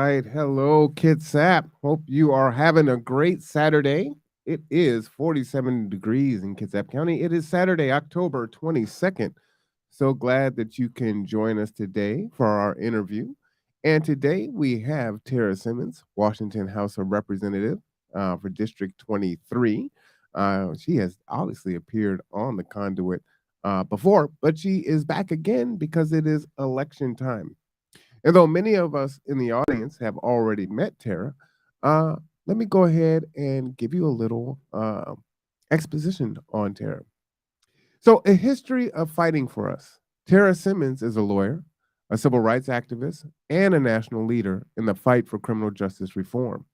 right. Hello, Kitsap. Hope you are having a great Saturday. It is 47 degrees in Kitsap County. It is Saturday, October 22nd. So glad that you can join us today for our interview. And today we have Tarra Simmons, Washington House of Representative for District 23. She has obviously appeared on the conduit before, but she is back again because it is election time. And though many of us in the audience have already met Tara, uh, let me go ahead and give you a little exposition on Tara. So, a history of fighting for us. Tara Simmons is a lawyer, a civil rights activist, and a national leader in the fight for criminal justice reform.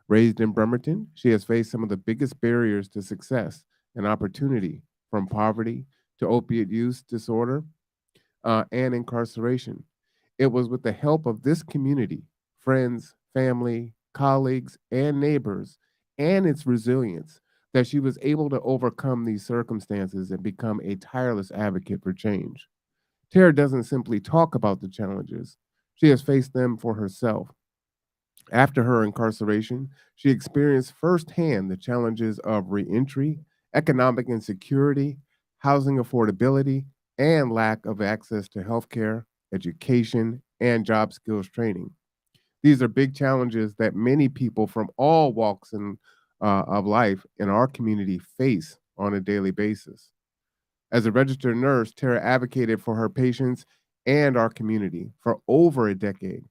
Raised in Bremerton, she has faced some of the biggest barriers to success and opportunity, from poverty to opiate use disorder and incarceration. It was with the help of this community, friends, family, colleagues, and neighbors, and its resilience that she was able to overcome these circumstances and become a tireless advocate for change. Tara doesn't simply talk about the challenges, she has faced them for herself. After her incarceration, she experienced firsthand the challenges of reentry, economic insecurity, housing affordability, and lack of access to healthcare, education, and job skills training. These are big challenges that many people from all walks of life in our community face on a daily basis. As a registered nurse, Tara advocated for her patients and our community for over a decade.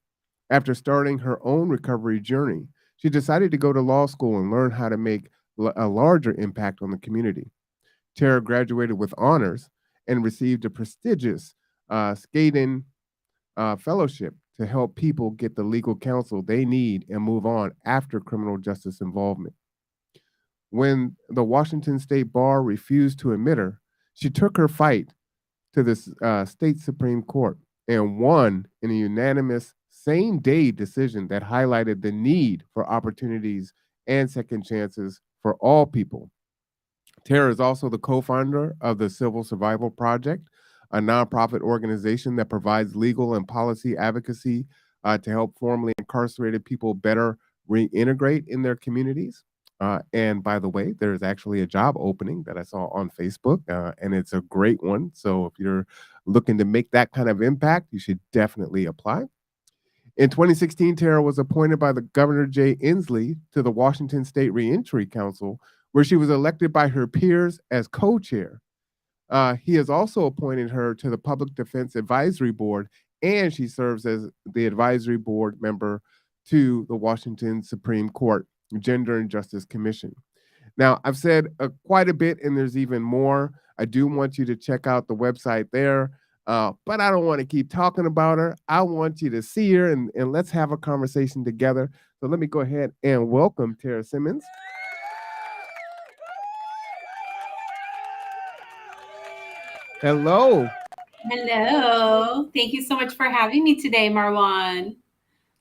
After starting her own recovery journey, she decided to go to law school and learn how to make a larger impact on the community. Tara graduated with honors and received a prestigious Skaden fellowship to help people get the legal counsel they need and move on after criminal justice involvement. When the Washington State Bar refused to admit her, she took her fight to the state Supreme Court and won in a unanimous same day decision that highlighted the need for opportunities and second chances for all people. Tara is also the co founder of the Civil Survival Project, a nonprofit organization that provides legal and policy advocacy to help formerly incarcerated people better reintegrate in their communities. And by the way, there's actually a job opening that I saw on Facebook, and it's a great one. So if you're looking to make that kind of impact, you should definitely apply. In 2016, Tara was appointed by the Governor Jay Inslee to the Washington State Reentry Council, where she was elected by her peers as co chair. He has also appointed her to the Public Defense Advisory Board, and she serves as the advisory board member to the Washington Supreme Court Gender and Justice Commission. Now, I've said quite a bit, and there's even more. I do want you to check out the website there, but I don't want to keep talking about her. I want you to see her, and let's have a conversation together. So let me go ahead and welcome Tarra Simmons. Hello. Hello. Thank you so much for having me today, Marwan.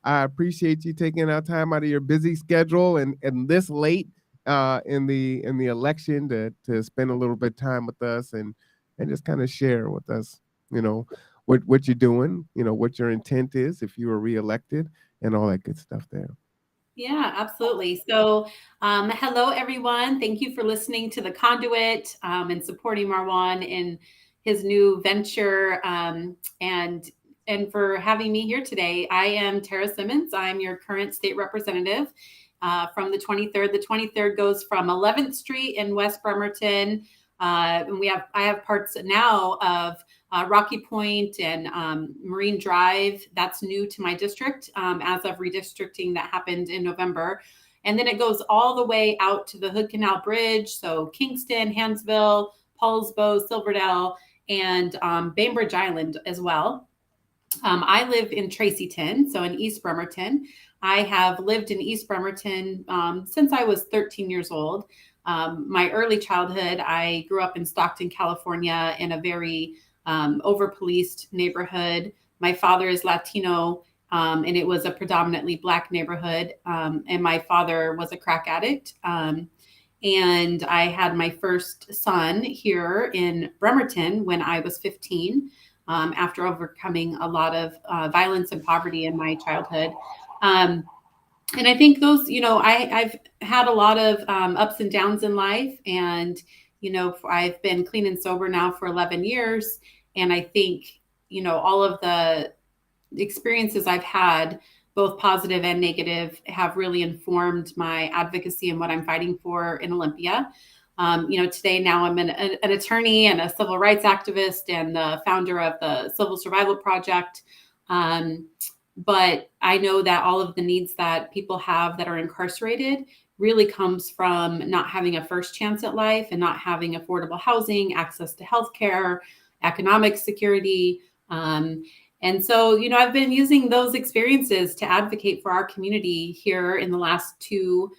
I appreciate you taking out time out of your busy schedule and this late in the election to spend a little bit of time with us and just kind of share with us, you know, what you're doing, what your intent is if you were reelected and all that good stuff there. Yeah, absolutely. So, hello, everyone. Thank you for listening to The Conduit and supporting Marwan in his new venture and for having me here today. I am Tarra Simmons. I'm your current state representative from the 23rd. The 23rd goes from 11th Street in West Bremerton. And I have parts now of Rocky Point and Marine Drive. That's new to my district as of redistricting that happened in November. And then it goes all the way out to the Hood Canal Bridge. So Kingston, Hansville, Paulsbo, Silverdale, and Bainbridge Island as well. I live in Tracyton, so in East Bremerton. I have lived in East Bremerton since I was 13 years old. My early childhood, I grew up in Stockton, California, in a very over-policed neighborhood. My father is Latino, and it was a predominantly Black neighborhood. And my father was a crack addict. And I had my first son here in Bremerton when I was 15, after overcoming a lot of violence and poverty in my childhood. Um, and I think those, I've had a lot of ups and downs in life. And, I've been clean and sober now for 11 years. And I think, all of the experiences I've had, both positive and negative, have really informed my advocacy and what I'm fighting for in Olympia. Today now I'm an attorney and a civil rights activist and the founder of the Civil Survival Project. Um, but I know that all of the needs that people have that are incarcerated really comes from not having a first chance at life and not having affordable housing, access to healthcare, economic security. Um, and so, I've been using those experiences to advocate for our community here in the last two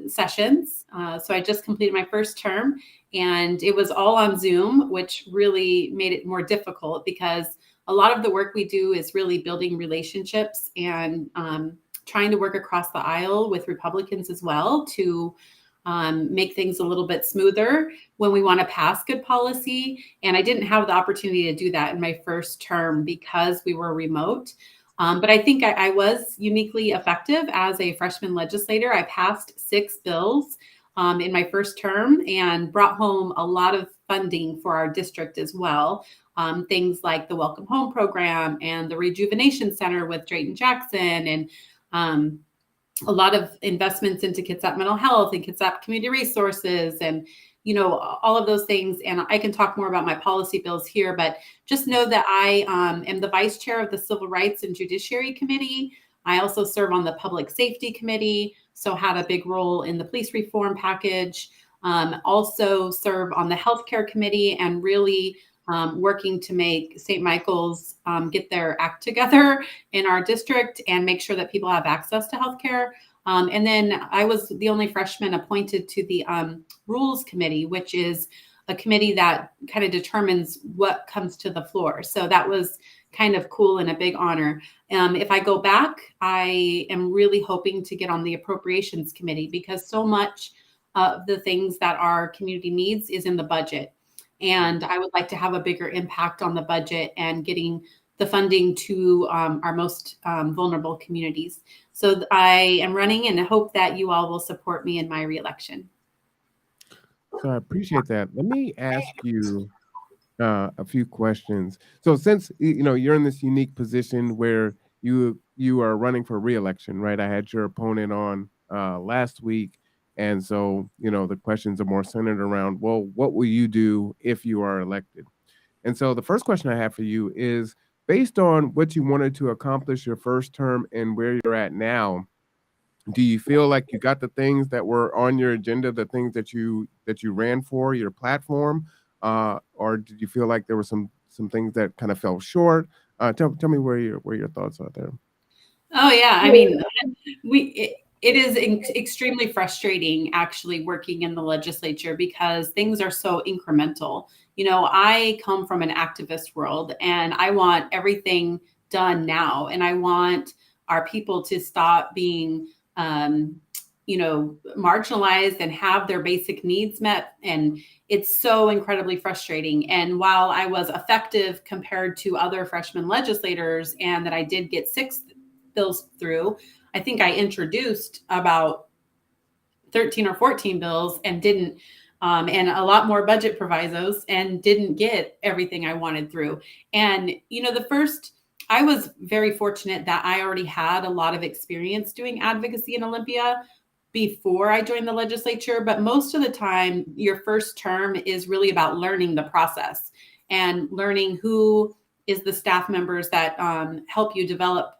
sessions. So I just completed my first term, and it was all on Zoom, which really made it more difficult because a lot of the work we do is really building relationships and trying to work across the aisle with Republicans as well to make things a little bit smoother when we want to pass good policy. And I didn't have the opportunity to do that in my first term because we were remote. But I think I was uniquely effective as a freshman legislator. I passed 6 bills in my first term and brought home a lot of funding for our district as well. Things like the Welcome Home program and the Rejuvenation Center with Drayton Jackson, and a lot of investments into Kitsap mental health and Kitsap community resources, and all of those things. And I can talk more about my policy bills here, but just know that I am the vice chair of the Civil Rights and Judiciary Committee. I also serve on the Public Safety Committee, so had a big role in the police reform package. Also serve on the Healthcare Committee and really working to make St. Michael's get their act together in our district and make sure that people have access to healthcare. And then I was the only freshman appointed to the Rules Committee, which is a committee that kind of determines what comes to the floor. So that was kind of cool and a big honor. If I go back, I am really hoping to get on the Appropriations Committee because so much of the things that our community needs is in the budget. And I would like to have a bigger impact on the budget and getting the funding to our most vulnerable communities. So I am running and hope that you all will support me in my reelection. So I appreciate that. Let me ask you a few questions. So since you're in this unique position where you are running for reelection, right? I had your opponent on last week, and so the questions are more centered around, well, what will you do if you are elected? And so the first question I have for you is based on what you wanted to accomplish your first term and where you're at now, do you feel like you got the things that were on your agenda, the things that you ran for, your platform, or did you feel like there were some things that kind of fell short? Tell me where your thoughts are there. Oh yeah, I mean, it is extremely frustrating actually working in the legislature because things are so incremental. I come from an activist world and I want everything done now, and I want our people to stop being marginalized and have their basic needs met. And it's so incredibly frustrating. And while I was effective compared to other freshman legislators and that I did get 6 bills through, I think I introduced about 13 or 14 bills and didn't, and a lot more budget provisos and didn't get everything I wanted through. And, I was very fortunate that I already had a lot of experience doing advocacy in Olympia before I joined the legislature. But most of the time, your first term is really about learning the process and learning who is the staff members that help you develop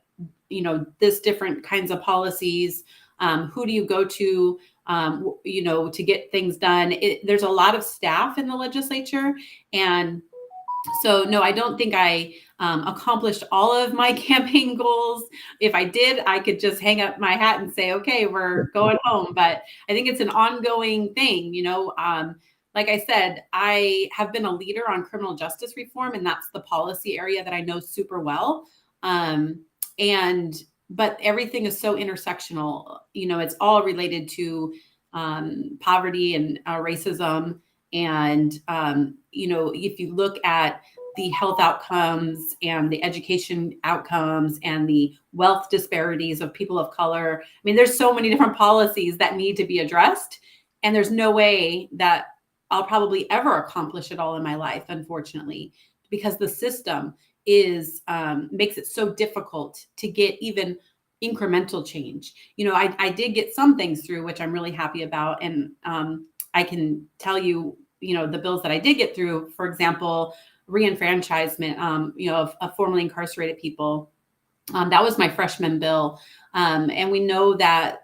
this different kinds of policies. Who do you go to to get things done? There's a lot of staff in the legislature. And so, no, I don't think I accomplished all of my campaign goals. If I did, I could just hang up my hat and say, okay, we're going home. But I think it's an ongoing thing. Like I said, I have been a leader on criminal justice reform, and that's the policy area that I know super well. Um, but everything is so intersectional. It's all related to poverty and racism. And if you look at the health outcomes and the education outcomes and the wealth disparities of people of color. I mean, there's so many different policies that need to be addressed, and there's no way that I'll probably ever accomplish it all in my life, unfortunately, because the system is makes it so difficult to get even incremental change. I did get some things through, which I'm really happy about, and I can tell you, the bills that I did get through, for example, reenfranchisement, of formerly incarcerated people. That was my freshman bill. And we know that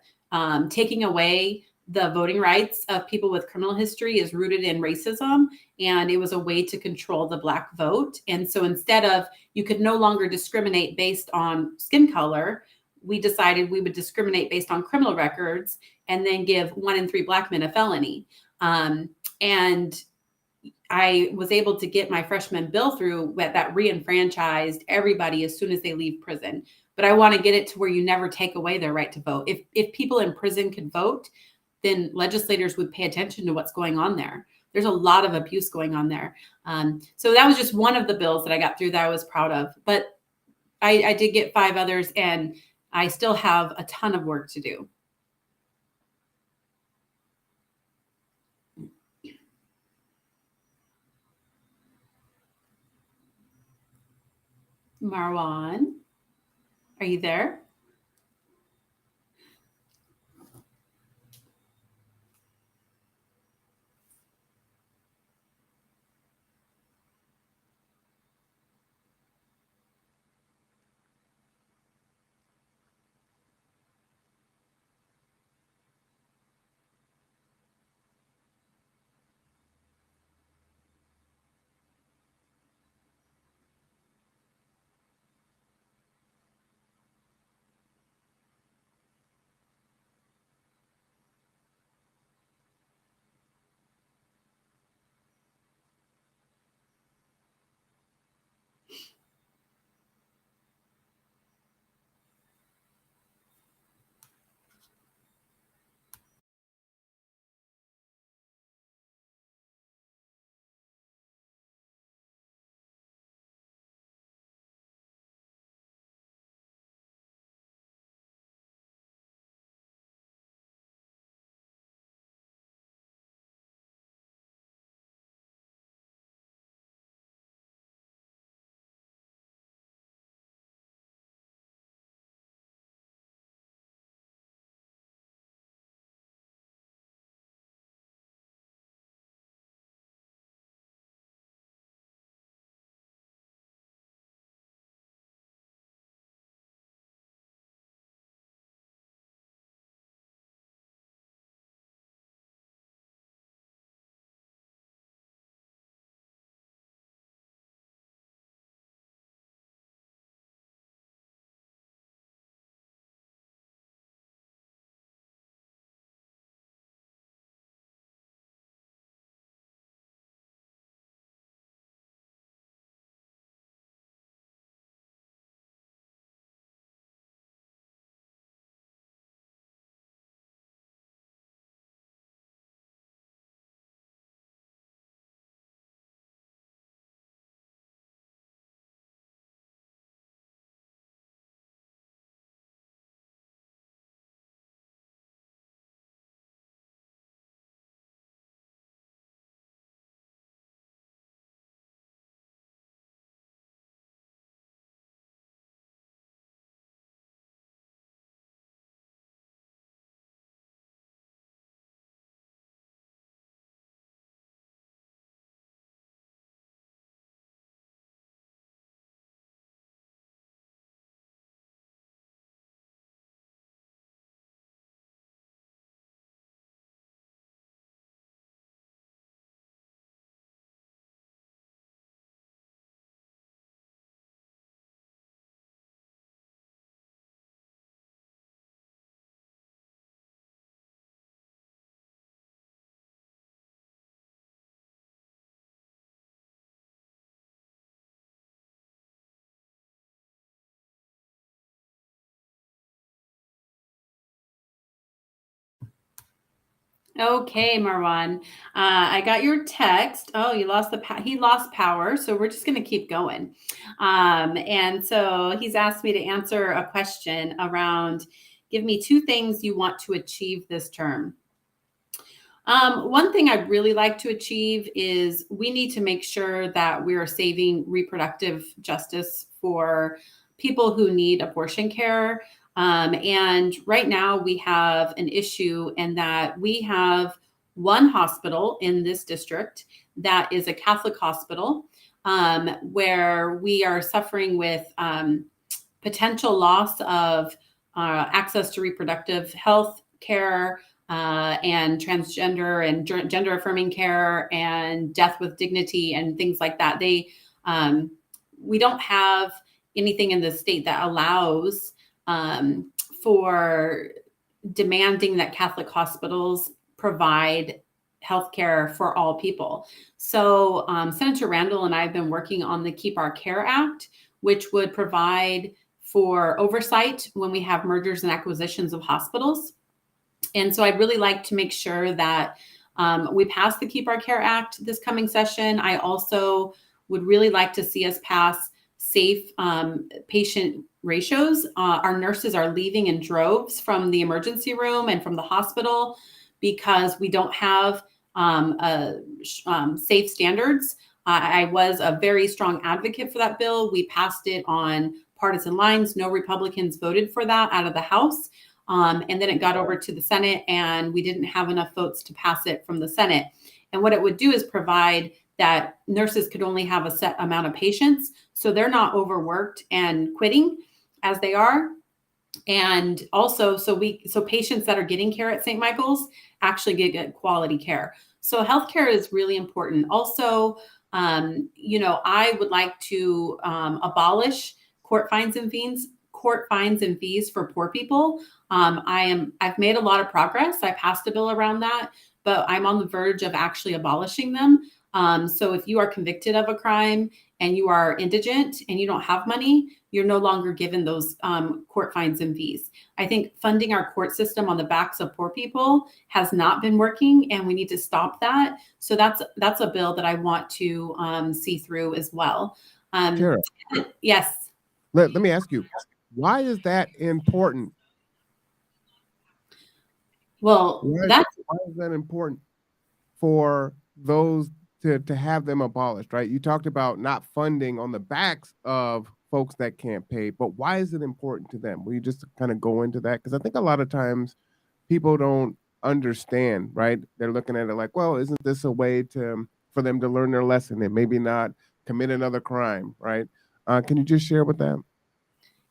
taking away the voting rights of people with criminal history is rooted in racism. And it was a way to control the Black vote. And so instead of, you could no longer discriminate based on skin color, we decided we would discriminate based on criminal records and then give 1 in 3 Black men a felony. And I was able to get my freshman bill through that reenfranchised everybody as soon as they leave prison. But I want to get it to where you never take away their right to vote. If people in prison could vote, then legislators would pay attention to what's going on there. There's a lot of abuse going on there. So that was just one of the bills that I got through that I was proud of. But I did get 5 others, and I still have a ton of work to do. Marwan, are you there? Okay, Marwan. I got your text. Oh, you lost he lost power, so we're just going to keep going. And so he's asked me to answer a question around give me two things you want to achieve this term. One thing I'd really like to achieve is we need to make sure that we are saving reproductive justice for people who need abortion care. And right now we have an issue in that we have one hospital in this district that is a Catholic hospital where we are suffering with potential loss of access to reproductive health care and transgender and gender affirming care and death with dignity and things like that. We don't have anything in the state that allows for demanding that Catholic hospitals provide healthcare for all people. So Senator Randall and I have been working on the Keep Our Care Act, which would provide for oversight when we have mergers and acquisitions of hospitals. And so I'd really like to make sure that we pass the Keep Our Care Act this coming session. I also would really like to see us pass safe patient ratios. Our nurses are leaving in droves from the emergency room and from the hospital because we don't have safe standards. I was a very strong advocate for that bill. We passed it on partisan lines. No Republicans voted for that out of the House. And then it got over to the Senate and we didn't have enough votes to pass it from the Senate. And what it would do is provide that nurses could only have a set amount of patients. So they're not overworked and quitting as they are. And also, so patients that are getting care at St. Michael's actually get quality care. So healthcare is really important. Also, I would like to abolish court fines and fees for poor people. I've made a lot of progress. I passed a bill around that, but I'm on the verge of actually abolishing them. So if you are convicted of a crime and you are indigent and you don't have money, you're no longer given those court fines and fees. I think funding our court system on the backs of poor people has not been working, and we need to stop that. So that's a bill that I want to see through as well. Tara, Yes. let me ask you, why is that important? Well, Why is that important for those to have them abolished, right? You talked about not funding on the backs of folks that can't pay, but why is it important to them? Will you just kind of go into that? Because I think a lot of times people don't understand, right? They're looking at it like, well, isn't this a way for them to learn their lesson and maybe not commit another crime, right? Can you just share with them?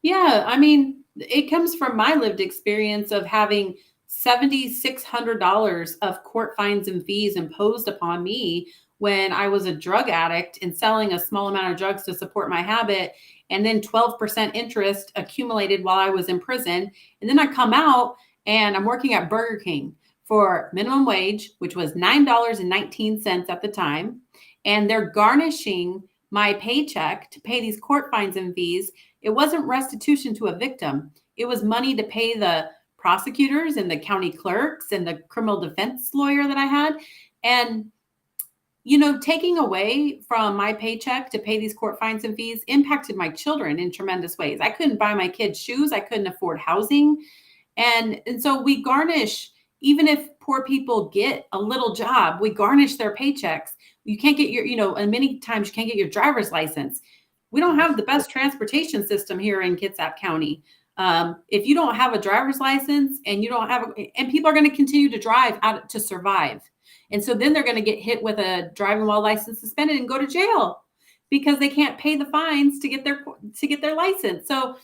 Yeah, I mean, it comes from my lived experience of having $7,600 of court fines and fees imposed upon me when I was a drug addict and selling a small amount of drugs to support my habit, and then 12% interest accumulated while I was in prison. And then I come out and I'm working at Burger King for minimum wage, which was $9.19 at the time. And they're garnishing my paycheck to pay these court fines and fees. It wasn't restitution to a victim. It was money to pay the prosecutors and the county clerks and the criminal defense lawyer that I had. And, taking away from my paycheck to pay these court fines and fees impacted my children in tremendous ways. I couldn't buy my kids shoes. I couldn't afford housing. And so we garnish, even if poor people get a little job, we garnish their paychecks. You can't get and many times you can't get your driver's license. We don't have the best transportation system here in Kitsap County. If you don't have a driver's license and and people are going to continue to drive out to survive. And so then they're going to get hit with a driving while license suspended and go to jail because they can't pay the fines to get their license. So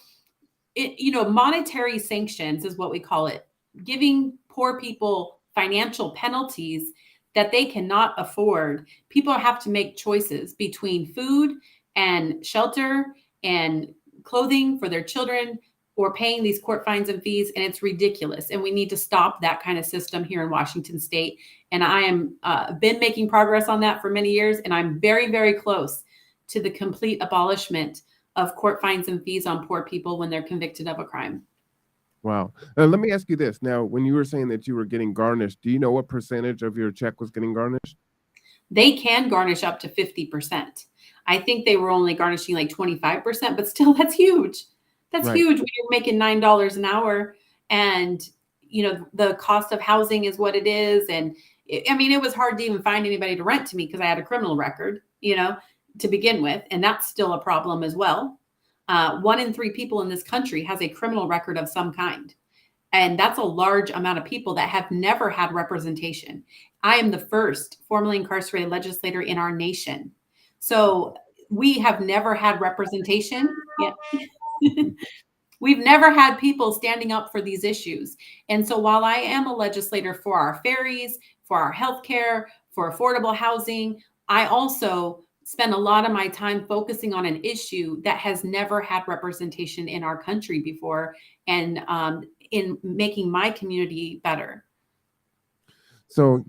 monetary sanctions is what we call it, giving poor people financial penalties that they cannot afford. People have to make choices between food and shelter and clothing for their children or paying these court fines and fees. And it's ridiculous. And we need to stop that kind of system here in Washington state. And I am been making progress on that for many years. And I'm very, very close to the complete abolishment of court fines and fees on poor people when they're convicted of a crime. Wow. Let me ask you this. Now, when you were saying that you were getting garnished, do you know what percentage of your check was getting garnished? They can garnish up to 50%. I think they were only garnishing like 25%, but still that's huge. That's Right. huge when you're making $9 an hour and the cost of housing is what it is. And I mean, it was hard to even find anybody to rent to me because I had a criminal record, to begin with. And that's still a problem as well. 1 in 3 people in this country has a criminal record of some kind. And that's a large amount of people that have never had representation. I am the first formerly incarcerated legislator in our nation. So we have never had representation. Yeah. We've never had people standing up for these issues. And so while I am a legislator for our ferries, for our healthcare, for affordable housing, I also spend a lot of my time focusing on an issue that has never had representation in our country before, and in making my community better. So,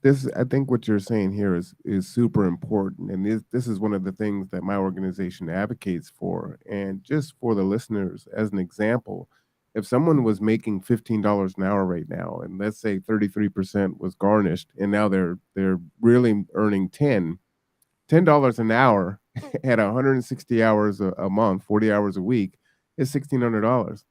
this I think what you're saying here is super important, and this is one of the things that my organization advocates for. And just for the listeners, as an example, if someone was making $15 an hour right now, and let's say 33% was garnished, and now they're really earning $10 an hour at 160 hours a month, 40 hours a week is $1,600.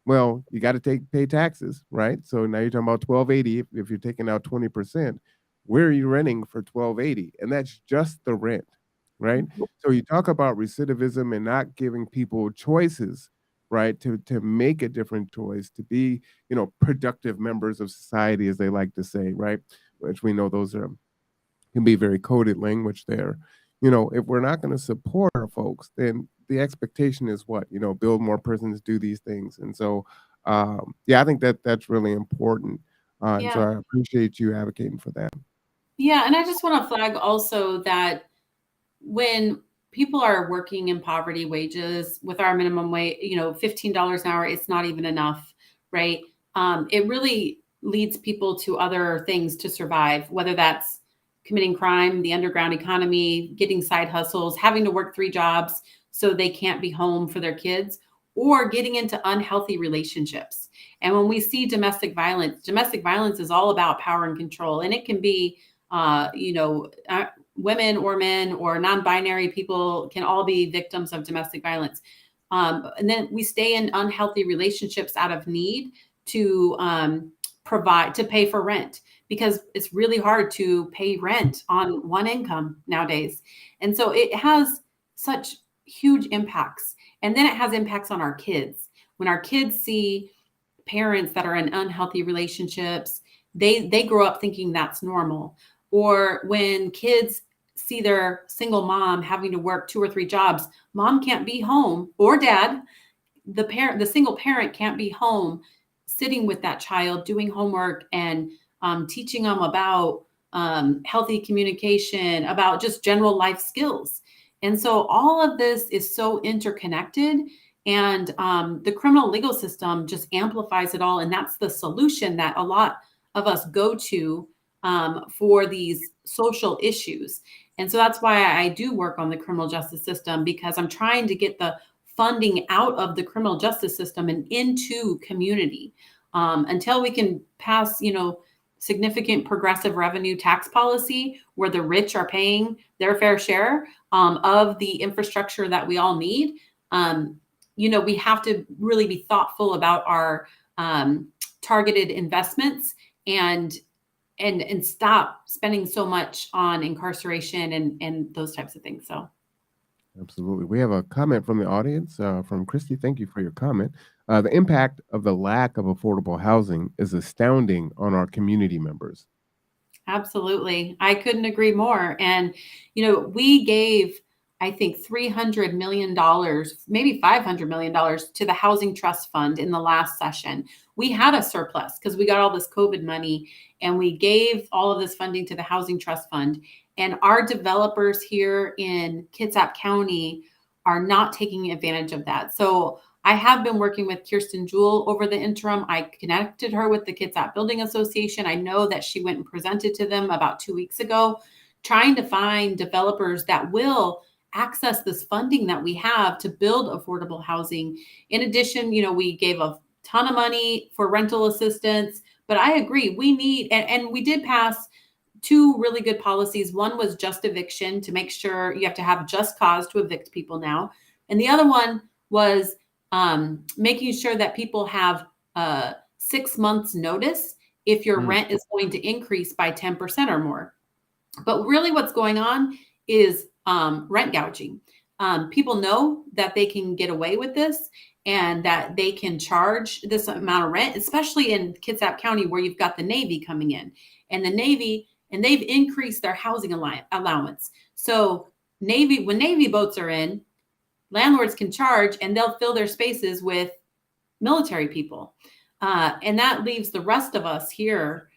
Well, you got to pay taxes, right? So now you're talking about 1280. If you're taking out 20%, where are you renting for 1280? And that's just the rent, right? So you talk about recidivism and not giving people choices, right? To make a different choice, to be, productive members of society, as they like to say, right? Which we know those are can be very coded language there. If we're not going to support our folks, then the expectation is what? Build more prisons, do these things. And so, yeah, I think that that's really important. And so Yeah. I appreciate you advocating for that. Yeah. And I just want to flag also that when people are working in poverty wages with our minimum wage, $15 an hour, it's not even enough, right? It really leads people to other things to survive, whether that's committing crime, the underground economy, getting side hustles, having to work 3 jobs so they can't be home for their kids, or getting into unhealthy relationships. And when we see domestic violence is all about power and control, and it can be women or men or non-binary people can all be victims of domestic violence. And then we stay in unhealthy relationships out of need to provide to pay for rent, because it's really hard to pay rent on one income nowadays. And so it has such huge impacts. And then it has impacts on our kids. When our kids see parents that are in unhealthy relationships, they grow up thinking that's normal. Or when kids see their single mom having to work 2 or 3 jobs, mom can't be home, or dad, the single parent can't be home sitting with that child doing homework and teaching them about healthy communication, about just general life skills. And so all of this is so interconnected, and the criminal legal system just amplifies it all. And that's the solution that a lot of us go to for these social issues. And so that's why I do work on the criminal justice system, because I'm trying to get the funding out of the criminal justice system and into community, until we can pass, significant progressive revenue tax policy where the rich are paying their fair share of the infrastructure that we all need. We have to really be thoughtful about our targeted investments, and stop spending so much on incarceration and those types of things. So Absolutely. We have a comment from the audience from Christy. Thank you for your comment. The impact of the lack of affordable housing is astounding on our community members. absolutely. I couldn't agree more. And, we gave, I think, $300 million, maybe $500 million to the Housing Trust Fund in the last session. We had a surplus because we got all this COVID money, and we gave all of this funding to the Housing Trust Fund. And our developers here in Kitsap County are not taking advantage of that. So I have been working with Kirsten Jewell over the interim. I connected her with the Kitsap Building Association. I know that she went and presented to them about 2 weeks ago, trying to find developers that will access this funding that we have to build affordable housing. In addition, we gave a ton of money for rental assistance, but I agree we need, and we did pass two really good policies. One was just eviction, to make sure you have to have just cause to evict people now. And the other one was making sure that people have 6 months notice if your Mm. rent is going to increase by 10% or more. But really what's going on is rent gouging. People know that they can get away with this and that they can charge this amount of rent, especially in Kitsap County where you've got the Navy coming in. And the Navy, and they've increased their housing allowance. So when Navy boats are in, landlords can charge and they'll fill their spaces with military people. And that leaves the rest of us here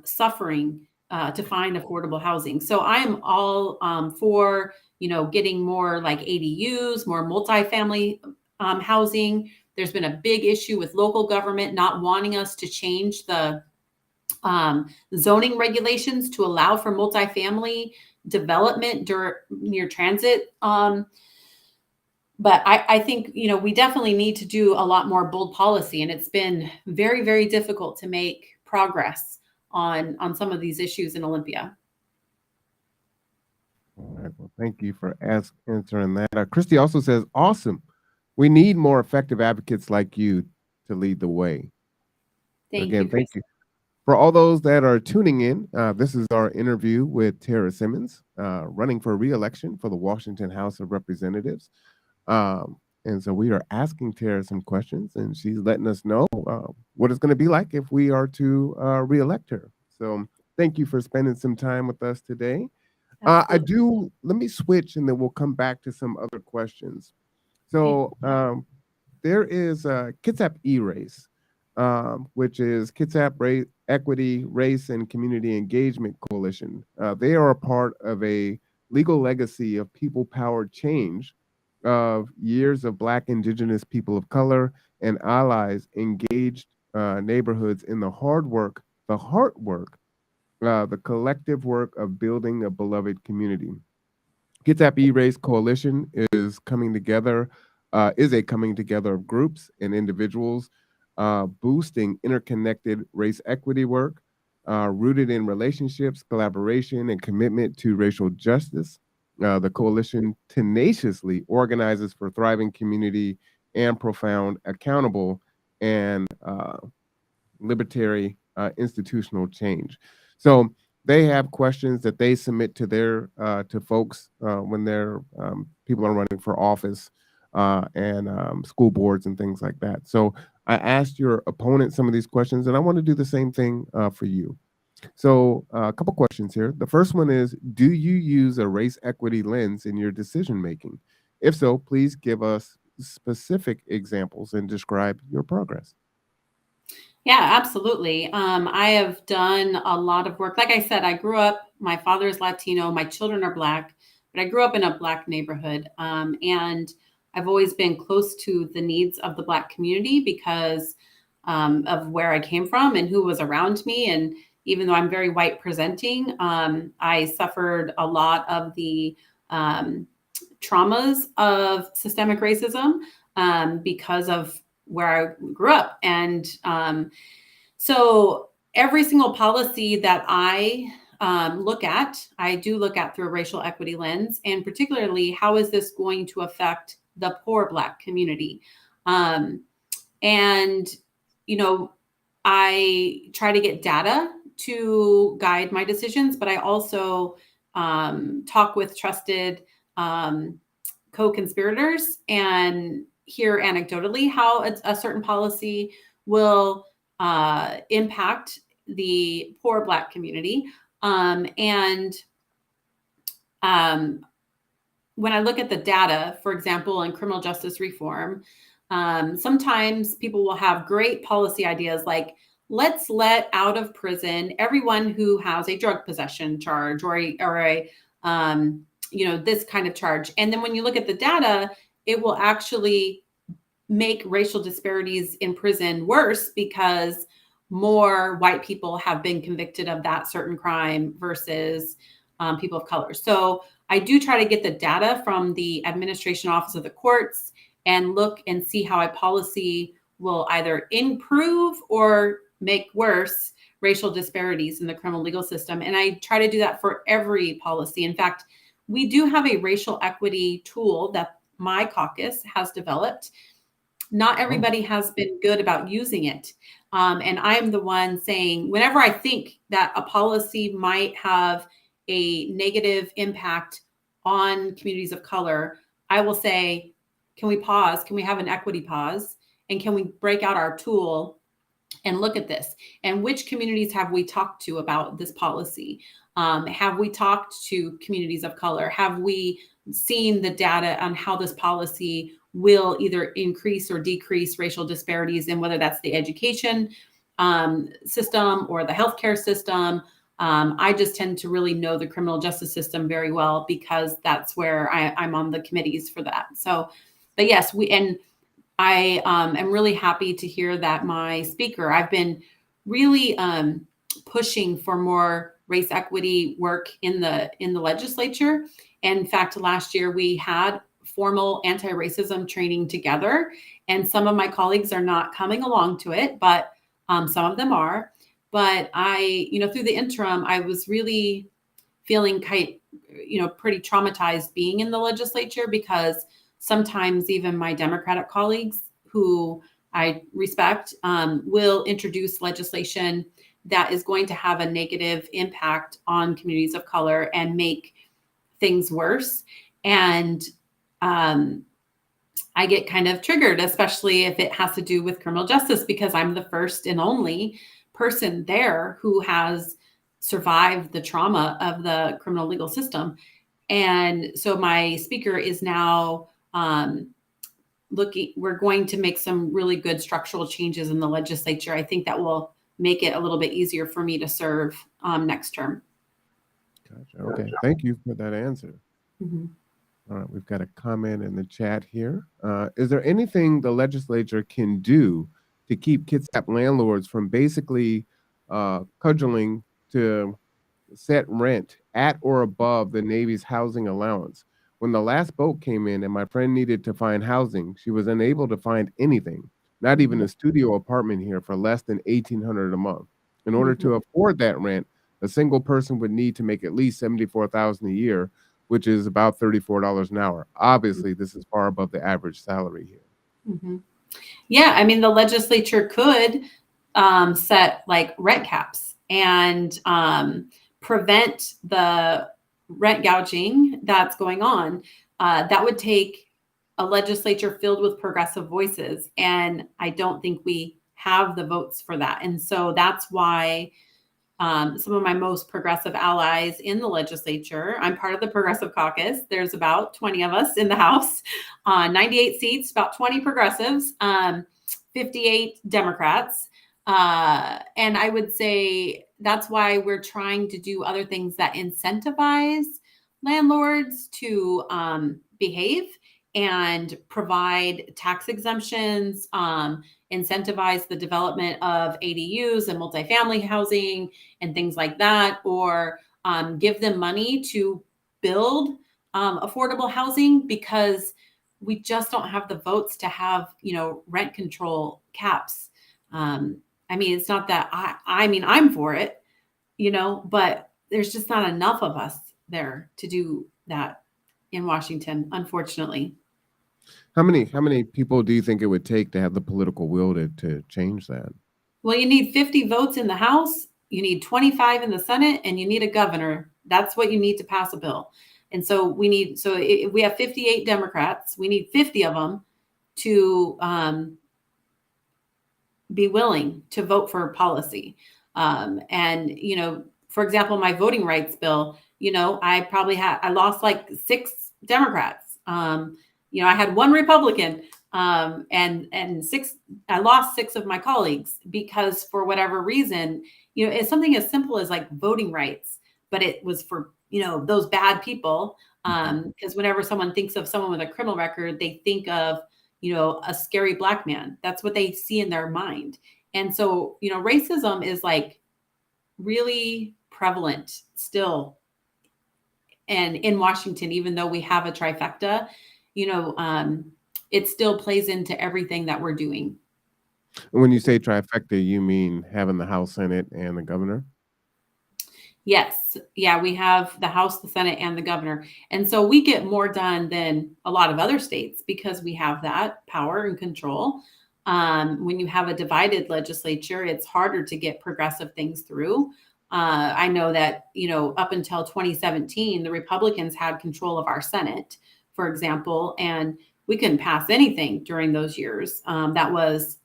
suffering to find affordable housing. So I am all for, getting more like ADUs, more multifamily housing. There's been a big issue with local government not wanting us to change the zoning regulations to allow for multifamily development near transit. But I think, we definitely need to do a lot more bold policy, and it's been very, very difficult to make progress on some of these issues in Olympia. All right. Well, thank you for answering that. Christy also says, awesome. We need more effective advocates like you to lead the way. Thank Again, you, thank Chris. you. For all those that are tuning in, this is our interview with Tarra Simmons, running for re-election for the Washington House of Representatives. And so we are asking Tarra some questions, and she's letting us know what it's going to be like if we are to re-elect her. So thank you for spending some time with us today. Let me switch and then we'll come back to some other questions. So there is a Kitsap E-Race, which is Kitsap Equity, Race, and Community Engagement Coalition. They are a part of a legal legacy of people-powered change of years of Black, Indigenous people of color, and allies engaged neighborhoods in the hard work, the collective work of building a beloved community. Kitsap E-Race Coalition is a coming together of groups and individuals boosting interconnected race equity work, rooted in relationships, collaboration, and commitment to racial justice. The coalition tenaciously organizes for thriving community and profound, accountable, and libertary institutional change. So they have questions that they submit to their to folks when they're people are running for office and school boards and things like that. So I asked your opponent some of these questions, and I want to do the same thing for you. So a couple questions here. The first one is, do you use a race equity lens in your decision making? If so, please give us specific examples and describe your progress. Yeah, absolutely. I have done a lot of work. Like I said, my father is Latino, my children are Black, but I grew up in a Black neighborhood. And I've always been close to the needs of the Black community because of where I came from and who was around me. And even though I'm very white presenting, I suffered a lot of the traumas of systemic racism because of where I grew up. And so every single policy that I do look at through a racial equity lens, and particularly how is this going to affect the poor Black community? And, I try to get data to guide my decisions, but I also talk with trusted co-conspirators and hear anecdotally how a certain policy will impact the poor Black community. And when I look at the data, for example, in criminal justice reform, sometimes people will have great policy ideas like, let's let out of prison everyone who has a drug possession charge or a this kind of charge. And then when you look at the data, it will actually make racial disparities in prison worse because more white people have been convicted of that certain crime versus people of color. So I do try to get the data from the Administration Office of the Courts and look and see how a policy will either improve or make worse racial disparities in the criminal legal system. And I try to do that for every policy. In fact, we do have a racial equity tool that my caucus has developed. Not everybody has been good about using it. And I'm the one saying, whenever I think that a policy might have a negative impact on communities of color, I will say, can we pause? Can we have an equity pause? And can we break out our tool and look at this? And which communities have we talked to about this policy? Have we talked to communities of color? Have we seen the data on how this policy will either increase or decrease racial disparities in whether that's the education system or the healthcare system? I just tend to really know the criminal justice system very well because that's where I'm on the committees for that. So, but yes, I am really happy to hear that my speaker, I've been really pushing for more race equity work in the legislature. And in fact, last year we had formal anti-racism training together, and some of my colleagues are not coming along to it, but some of them are. But I, through the interim, I was really feeling pretty traumatized being in the legislature because sometimes even my Democratic colleagues who I respect will introduce legislation that is going to have a negative impact on communities of color and make things worse. And I get kind of triggered, especially if it has to do with criminal justice, because I'm the first and only person there who has survived the trauma of the criminal legal system. And so my speaker is now we're going to make some really good structural changes in the legislature. I think that will make it a little bit easier for me to serve next term. Gotcha. Okay. Thank you for that answer. Mm-hmm. All right. We've got a comment in the chat here. Is there anything the legislature can do to keep Kitsap landlords from basically cudgeling to set rent at or above the Navy's housing allowance? When the last boat came in and my friend needed to find housing, she was unable to find anything, not even a studio apartment here, for less than $1,800 a month. In order to afford that rent, a single person would need to make at least $74,000 a year, which is about $34 an hour. Obviously, this is far above the average salary here. Mm-hmm. Yeah, I mean, the legislature could set like rent caps and prevent the rent gouging that's going on. That would take a legislature filled with progressive voices. And I don't think we have the votes for that. And so that's why some of my most progressive allies in the legislature, I'm part of the Progressive Caucus. There's about 20 of us in the House, 98 seats, about 20 progressives, 58 Democrats. And I would say that's why we're trying to do other things that incentivize landlords to behave and provide tax exemptions, incentivize the development of ADUs and multifamily housing and things like that, or give them money to build affordable housing, because we just don't have the votes to have, rent control caps. I mean, it's not that I mean, I'm for it, but there's just not enough of us there to do that in Washington, unfortunately. How many people do you think it would take to have the political will to change that? Well, you need 50 votes in the House, you need 25 in the Senate, and you need a governor. That's what you need to pass a bill. And so if we have 58 Democrats, we need 50 of them to be willing to vote for policy. And, for example, my voting rights bill, I lost like 6 Democrats. I had 1 Republican, and I lost 6 of my colleagues because for whatever reason, it's something as simple as like voting rights, but it was for, those bad people. Because whenever someone thinks of someone with a criminal record, they think of, a scary black man. That's what they see in their mind. And so, racism is like really prevalent still and in Washington, even though we have a trifecta, it still plays into everything that we're doing. And when you say trifecta, you mean having the House, Senate, and the governor? Yes. Yeah, we have the House, the Senate, and the governor. And so we get more done than a lot of other states because we have that power and control. When you have a divided legislature, it's harder to get progressive things through. I know that, up until 2017, the Republicans had control of our Senate, for example, and we couldn't pass anything during those years that was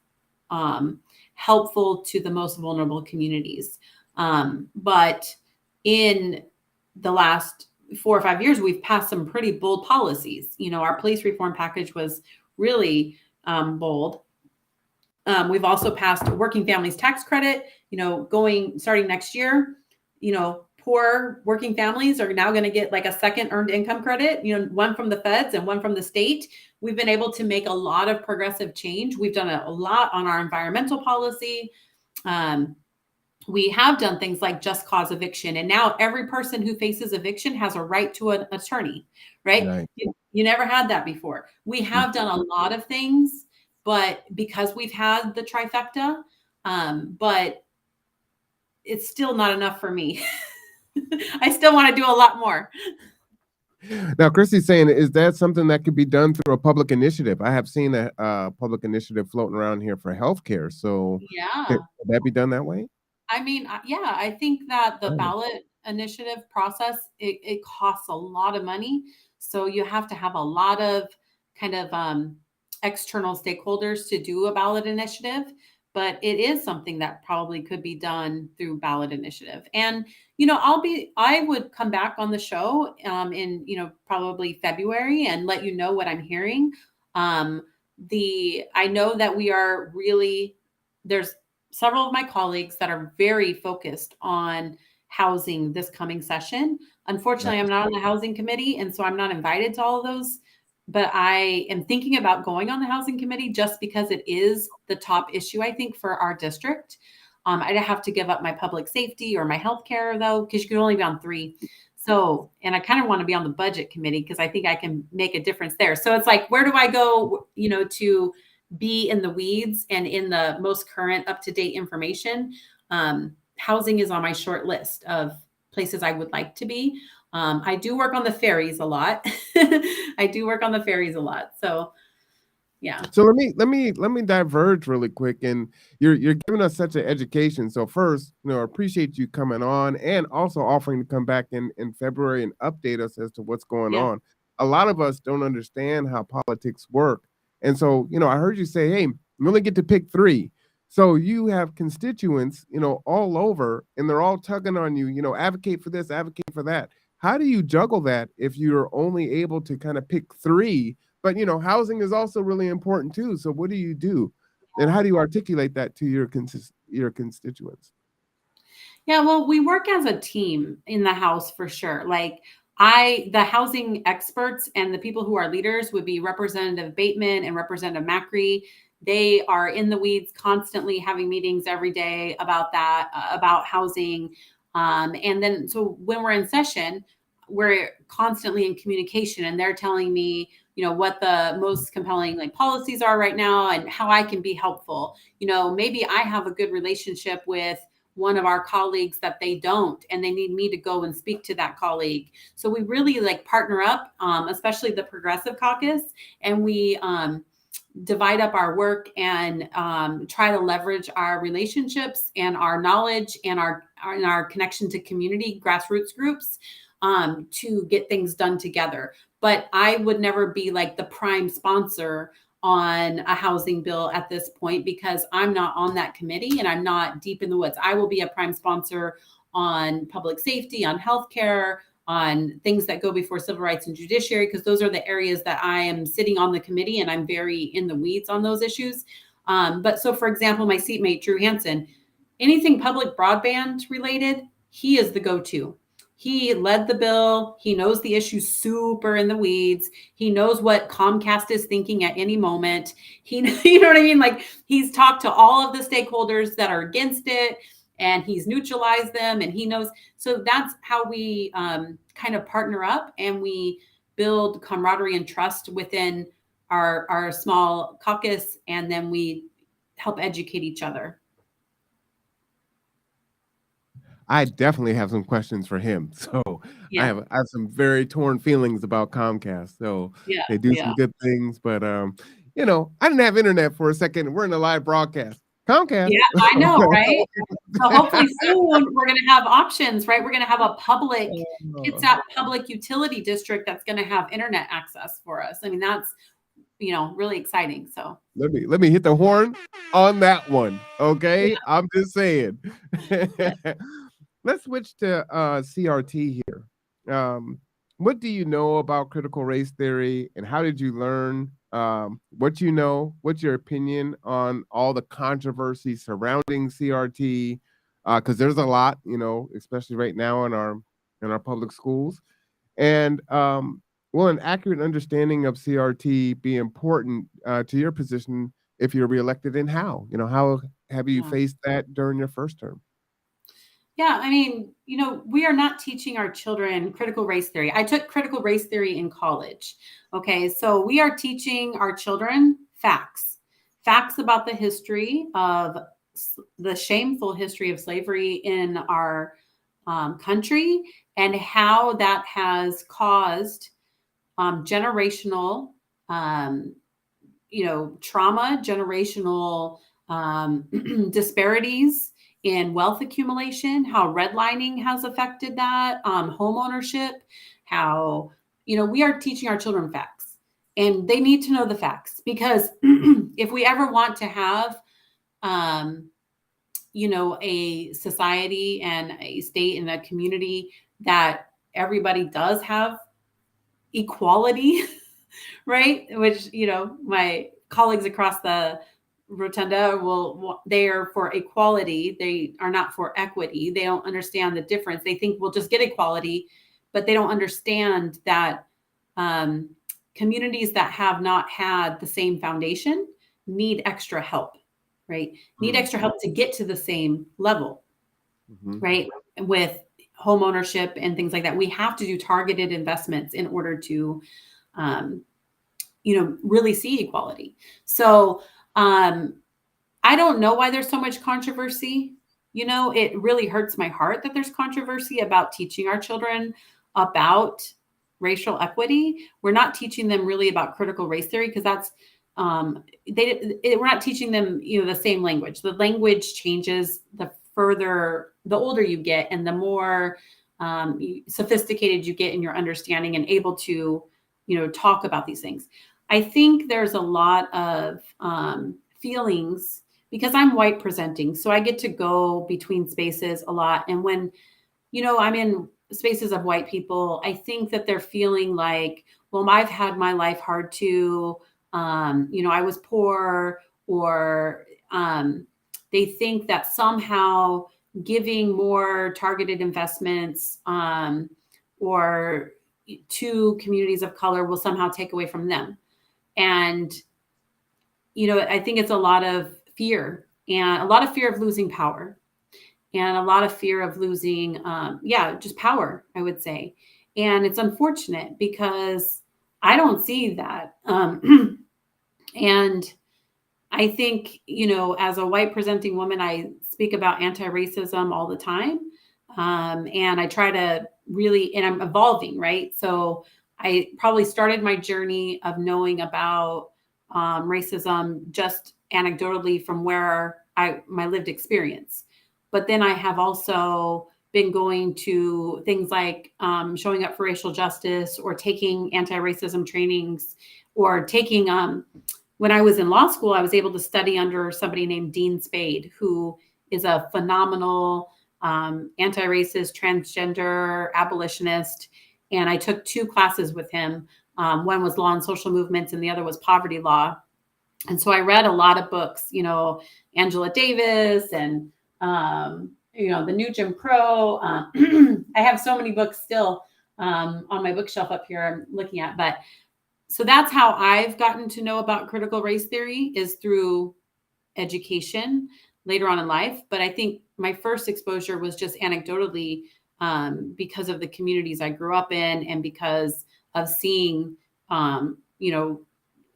helpful to the most vulnerable communities. But in the last 4 or 5 years, we've passed some pretty bold policies. Our police reform package was really bold. We've also passed a working families tax credit, starting next year, poor working families are now going to get like a second earned income credit, one from the feds and one from the state. We've been able to make a lot of progressive change. We've done a lot on our environmental policy. We have done things like just cause eviction. And now every person who faces eviction has a right to an attorney, right? Right. You never had that before. We have done a lot of things, but because we've had the trifecta, but it's still not enough for me. I still want to do a lot more. Now, Christy's saying, is that something that could be done through a public initiative? I have seen a public initiative floating around here for healthcare. So Yeah. could that be done that way? I mean, yeah, I think that the Right. ballot initiative process, it costs a lot of money. So you have to have a lot of kind of external stakeholders to do a ballot initiative. But it is something that probably could be done through ballot initiative. And, I would come back on the show in, probably February and let you know what I'm hearing. I know that we are really, there's several of my colleagues that are very focused on housing this coming session. Unfortunately, I'm not on the housing committee, and so I'm not invited to all of those. But I am thinking about going on the housing committee just because it is the top issue, I think, for our district. I'd have to give up my public safety or my healthcare, though, because you can only be on 3. So, and I kind of want to be on the budget committee because I think I can make a difference there. So it's like, where do I go, to be in the weeds and in the most current up-to-date information? Housing is on my short list of places I would like to be. I do work on the ferries a lot. So yeah. So let me diverge really quick. And you're giving us such an education. So first, I appreciate you coming on and also offering to come back in February and update us as to what's going Yeah. on. A lot of us don't understand how politics work. And so, I heard you say, hey, we only get to pick 3. So you have constituents, all over, and they're all tugging on you, advocate for this, advocate for that. How do you juggle that if you're only able to kind of pick 3? But, housing is also really important too. So what do you do? And how do you articulate that to your constituents? Yeah, well, we work as a team in the House for sure. Like the housing experts and the people who are leaders would be Representative Bateman and Representative Macri. They are in the weeds constantly, having meetings every day about that, about housing. And then, so when we're in session, we're constantly in communication, and they're telling me, what the most compelling policies are right now and how I can be helpful. Maybe I have a good relationship with one of our colleagues that they don't, and they need me to go and speak to that colleague. So we really partner up, especially the Progressive Caucus, and we divide up our work and try to leverage our relationships and our knowledge and our connection to community grassroots groups to get things done together. But I would never be the prime sponsor on a housing bill at this point because I'm not on that committee and I'm not deep in the woods. I will be a prime sponsor on public safety, on healthcare, on things that go before civil rights and judiciary, because those are the areas that I am sitting on the committee and I'm very in the weeds on those issues. But so, for example, my seatmate, Drew Hansen, anything public broadband related, he is the go-to. He led the bill. He knows the issue super in the weeds. He knows what Comcast is thinking at any moment. You know what I mean? He's talked to all of the stakeholders that are against it, and he's neutralized them, and he knows. So that's how we kind kind of partner up and we build camaraderie and trust within our small caucus, and then we help educate each other. I definitely have some questions for him. So Yeah, I have some very torn feelings about Comcast. So yeah, they do yeah. some good things, but I didn't have internet for a second. We're in a live broadcast. Comcast. Yeah, I know, right? So hopefully soon we're going to have options, right? We're going to have a public Oh, Kitsap public utility district that's going to have internet access for us. I mean, that's, really exciting. So let me hit the horn on that one. yeah, Okay. I'm just saying. yeah. Let's switch to CRT here. What do you know about critical race theory and how did you learn what you know? What's your opinion on all the controversy surrounding CRT? Because there's a lot, especially right now in our public schools. And will an accurate understanding of CRT be important to your position if you're reelected, and how? How have you Yeah. faced that during your first term? Yeah, I mean, we are not teaching our children critical race theory. I took critical race theory in college. Okay, so we are teaching our children facts about the history of the shameful history of slavery in our country, and how that has caused generational, um, trauma, generational disparities in wealth accumulation, how redlining has affected that, home ownership, how, we are teaching our children facts, and they need to know the facts, because if we ever want to have, um, a society and a state and a community that everybody does have equality, right? Which, my colleagues across the rotunda they are for equality. They are not for equity. They don't understand the difference. They think we'll just get equality, but they don't understand that um, communities that have not had the same foundation need extra help, right? Need Mm, extra help to get to the same level, mhm, right? With home ownership and things like that. We have to do targeted investments in order to um, really see equality. So I don't know why there's so much controversy. It really hurts my heart that there's controversy about teaching our children about racial equity. We're not teaching them really about critical race theory, because that's we're not teaching them the same language. The language changes the older you get, and the more sophisticated you get in your understanding and able to talk about these things. I think there's a lot of feelings, because I'm white presenting. So I get to go between spaces a lot. And when, I'm in spaces of white people, I think that they're feeling like, well, I've had my life hard too. I was poor, or they think that somehow giving more targeted investments or to communities of color will somehow take away from them. And, I think it's a lot of fear, and a lot of fear of losing power, and a lot of fear of losing, just power, I would say. And it's unfortunate, because I don't see that. And I think, as a white presenting woman, I speak about anti-racism all the time. And I try to really, and I'm evolving, right? So I probably started my journey of knowing about racism just anecdotally from my lived experience. But then I have also been going to things like showing up for racial justice, or taking anti-racism trainings, or taking when I was in law school, I was able to study under somebody named Dean Spade, who is a phenomenal anti-racist, transgender abolitionist. And I took 2 classes with him. One was law and social movements, and the other was poverty law. And so I read a lot of books, Angela Davis, and the new Jim Crow. I have so many books still on my bookshelf up here I'm looking at. But so that's how I've gotten to know about critical race theory, is through education later on in life. But I think my first exposure was just anecdotally because of the communities I grew up in and because of seeing, you know,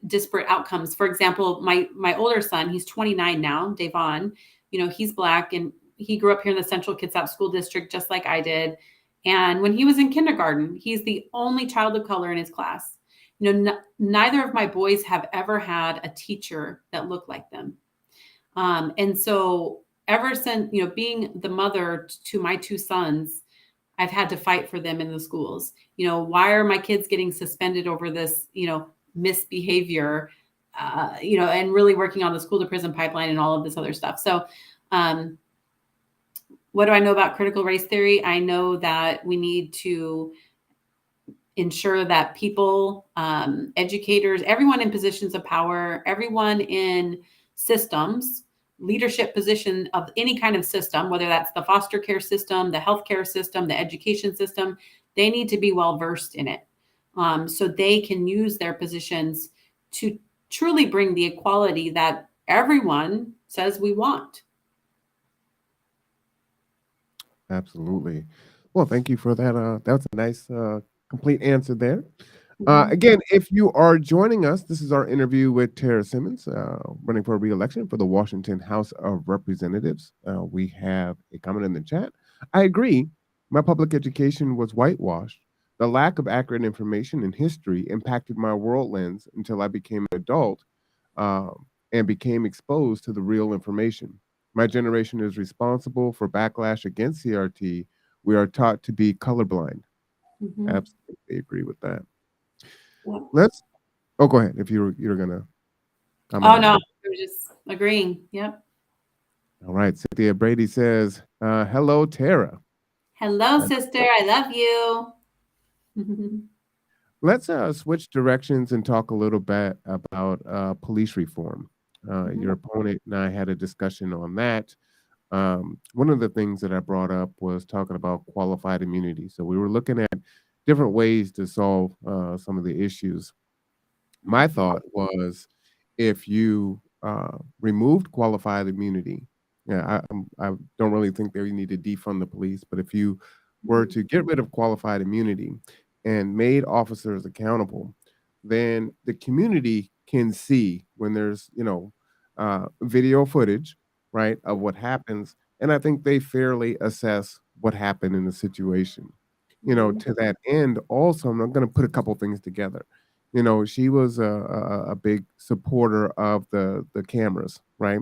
disparate outcomes. For example, my older son, he's 29 now, Davon, you know, he's Black and he grew up here in the Central Kitsap School District, just like I did. And when he was in kindergarten, he's the only child of color in his class. You know, neither of my boys have ever had a teacher that looked like them. And so ever since, you know, being the mother to my two sons, I've had to fight for them in the schools. You know, why are my kids getting suspended over this, you know, misbehavior, you know, and really working on the school to prison pipeline and all of this other stuff. So, what do I know about critical race theory? I know that we need to ensure that people, educators, everyone in positions of power, everyone in systems, leadership position of any kind of system, whether that's the foster care system, the healthcare system, the education system, they need to be well versed in it, so they can use their positions to truly bring the equality that everyone says we want. Absolutely. Well, thank you for that. That's a nice, complete answer there. Mhm. Again, if you are joining us, this is our interview with Tarra Simmons, running for re-election for the Washington House of Representatives. We have a comment in the chat. I agree. My public education was whitewashed. The lack of accurate information and history impacted my world lens until I became an adult, and became exposed to the real information. My generation is responsible for backlash against CRT. We are taught to be colorblind. Mhm. Absolutely agree with that. Yeah. Let's Oh, go ahead if you're gonna comment Oh on no, that. I was just agreeing. Yep. All right, Cynthia Brady says, "Hello, Tara." Hello, Uh, sister. I love you. let's switch directions and talk a little bit about police reform. Mhm. Your opponent and I had a discussion on that. One of the things that I brought up was talking about qualified immunity. So we were looking at different ways to solve some of the issues. My thought was if you removed qualified immunity, yeah, I don't really think that we need to defund the police, but if you were Mhm. to get rid of qualified immunity and made officers accountable, then the community can see when there's, video footage, right, of what happens. And I think they fairly assess what happened in the situation. Mhm. To that end, also, I'm going to put a couple things together. She was a big supporter of the cameras, right?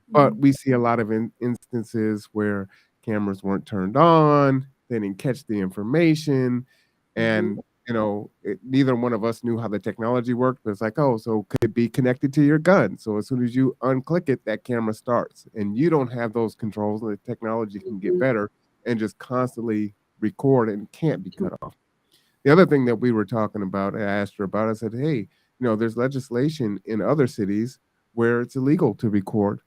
But Mhm. we see a lot of instances where cameras weren't turned on, they didn't catch the information, Mhm. and, neither one of us knew how the technology worked, but it's like, "Oh, so could it be connected to your gun?" So as soon as you unclick it, that camera starts, and you don't have those controls, and the technology can get Mhm. better and just constantly record and can't be cut off. The other thing that we were talking about, I asked her about, I said, "Hey, there's legislation in other cities where it's illegal to record,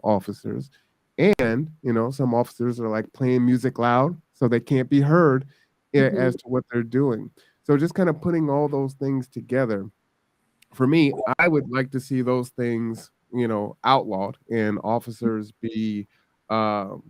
officers. And, some officers are like playing music loud so they can't be heard Mhm. as to what they're doing." So just kind of putting all those things together. For me, I would like to see those things, outlawed and officers be um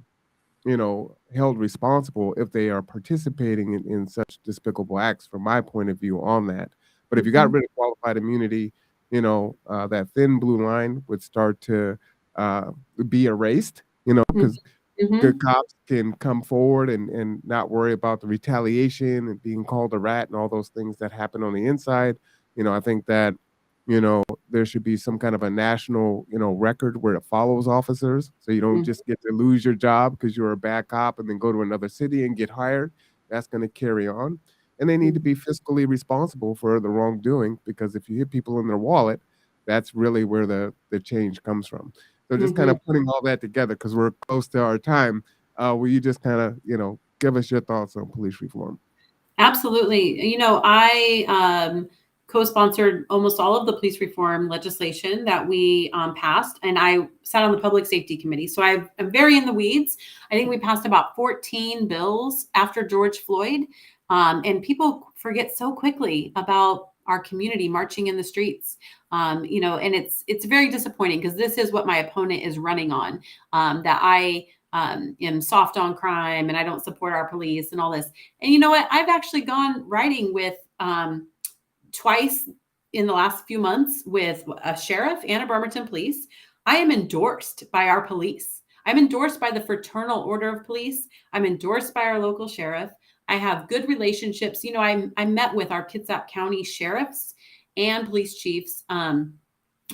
held responsible if they are participating in such despicable acts from my point of view on that. But if you got Mhm. rid of qualified immunity, that thin blue line would start to uh, be erased, Mhm. because good Mhm. cops can come forward and not worry about the retaliation and being called a rat and all those things that happen on the inside. I think that, there should be some kind of a national, record where it follows officers. So you don't Mhm. just get to lose your job because you're a bad cop and then go to another city and get hired. That's going to carry on. And they need to Mhm. be fiscally responsible for the wrongdoing, because if you hit people in their wallet, that's really where the change comes from. So just kind Mhm. of putting all that together because we're close to our time. Will you just kind of, give us your thoughts on police reform? Absolutely. You know, I co-sponsored almost all of the police reform legislation that we passed, and I sat on the public safety committee. So I'm very in the weeds. I think we passed about 14 bills after George Floyd, and people forget so quickly about our community marching in the streets. And it's very disappointing because this is what my opponent is running on. That I am soft on crime and I don't support our police and all this. And you know what? I've actually gone riding with twice in the last few months with a sheriff and a Bremerton police. I am endorsed by our police. I'm endorsed by the Fraternal Order of Police. I'm endorsed by our local sheriff. I have good relationships. You know, I met with our Kitsap County sheriffs and police chiefs, or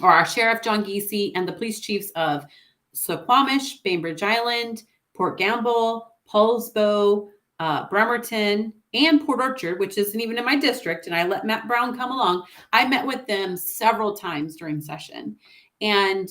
our sheriff, John Giese, and the police chiefs of Squamish, Bainbridge Island, Port Gamble, Paulsbo, Bremerton, and Port Orchard, which isn't even in my district. And I let Matt Brown come along. I met with them several times during session. And,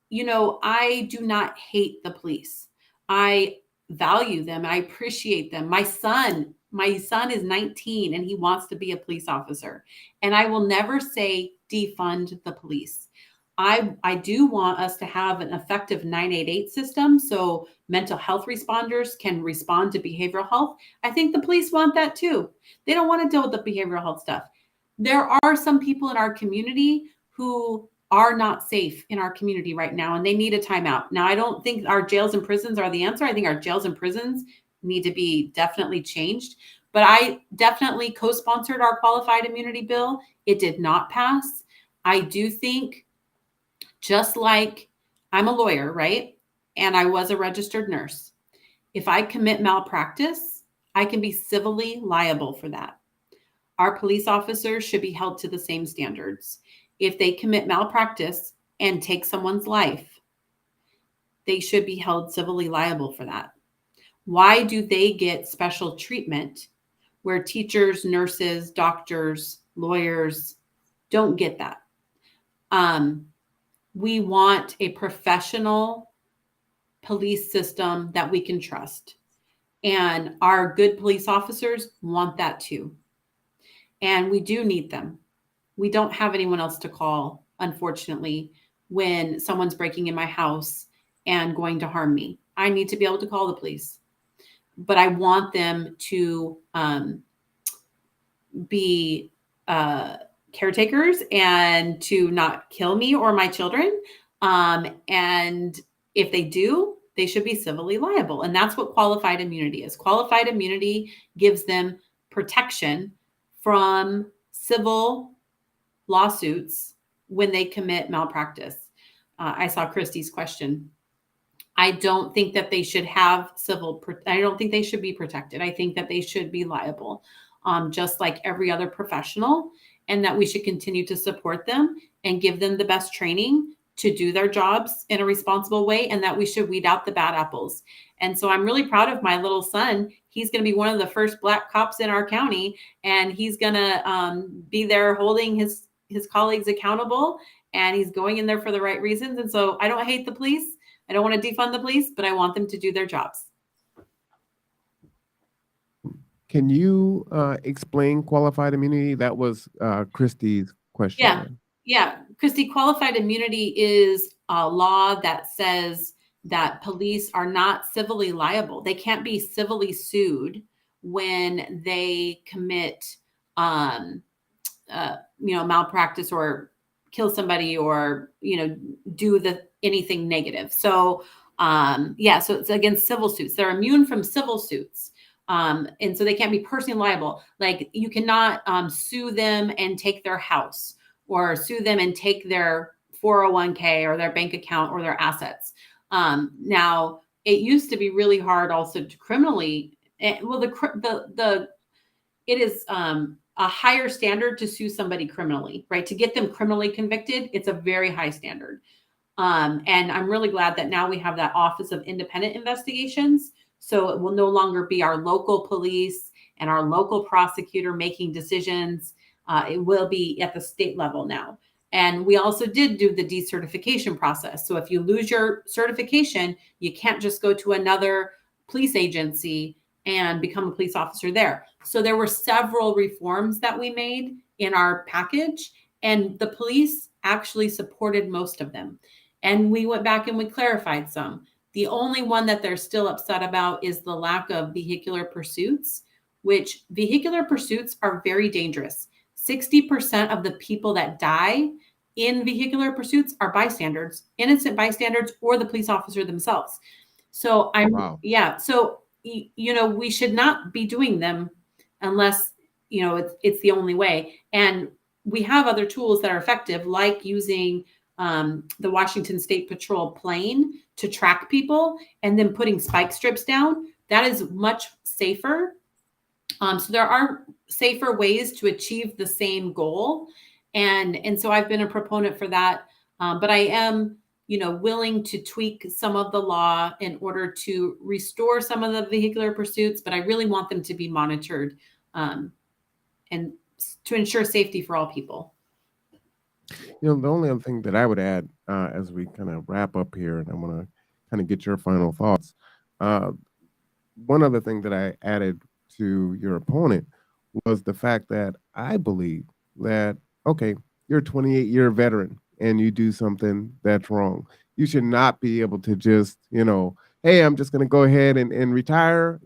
you know, I do not hate the police. I value them. I appreciate them. My son is 19 and he wants to be a police officer. And I will never say defund the police. I do want us to have an effective 988 system so mental health responders can respond to behavioral health. I think the police want that too. They don't want to deal with the behavioral health stuff. There are some people in our community who are not safe in our community right now, and they need a timeout. Now, I don't think our jails and prisons are the answer. I think our jails and prisons need to be definitely changed. But I definitely co-sponsored our qualified immunity bill. It did not pass. I do think, just like I'm a lawyer, right? And I was a registered nurse. If I commit malpractice, I can be civilly liable for that. Our police officers should be held to the same standards. If they commit malpractice and take someone's life, they should be held civilly liable for that. Why do they get special treatment where teachers, nurses, doctors, lawyers don't get that? We want a professional police system that we can trust. And our good police officers want that too. And we do need them. We don't have anyone else to call, unfortunately, when someone's breaking in my house and going to harm me. I need to be able to call the police. But I want them to be caretakers and to not kill me or my children. And if they do, they should be civilly liable. And that's what qualified immunity is. Qualified immunity gives them protection from civil lawsuits when they commit malpractice. I saw Christy's question. I don't think that they should have I don't think they should be protected. I think that they should be liable, just like every other professional, and that we should continue to support them and give them the best training to do their jobs in a responsible way, and that we should weed out the bad apples. And so I'm really proud of my little son. He's going to be one of the first Black cops in our county, and he's going to be there holding his colleagues accountable, and he's going in there for the right reasons. And so I don't hate the police. I don't want to defund the police, but I want them to do their jobs. Can you explain qualified immunity? That was Christy's question. Yeah. Christy, qualified immunity is a law that says that police are not civilly liable. They can't be civilly sued when they commit, malpractice or kill somebody or, do anything negative. So, so it's against civil suits. They're immune from civil suits. And so they can't be personally liable. Like you cannot sue them and take their house, or sue them and take their 401k or their bank account or their assets. Now, it used to be really hard also to criminally. It is a higher standard to sue somebody criminally, right? To get them criminally convicted, it's a very high standard. And I'm really glad that now we have that Office of Independent Investigations. So it will no longer be our local police and our local prosecutor making decisions. It will be at the state level now. And we also did do the decertification process. So if you lose your certification, you can't just go to another police agency and become a police officer there. So there were several reforms that we made in our package, and the police actually supported most of them. And we went back and we clarified some. The only one that they're still upset about is the lack of vehicular pursuits, which vehicular pursuits are very dangerous. 60% of the people that die in vehicular pursuits are bystanders, innocent bystanders, or the police officer themselves. So Oh, I'm, wow. yeah. So, we should not be doing them unless, it's the only way. And we have other tools that are effective, like using the Washington State Patrol plane to track people and then putting spike strips down. That is much safer. So there are safer ways to achieve the same goal, and so I've been a proponent for that. But I am, willing to tweak some of the law in order to restore some of the vehicular pursuits. But I really want them to be monitored, and to ensure safety for all people. The only other thing that I would add as we kind of wrap up here, and I want to kind of get your final thoughts. Uh, One other thing that I added to your opponent was the fact that I believe that, okay, you're a 28-year veteran and you do something that's wrong. You should not be able to just, hey, I'm just going to go ahead and retire,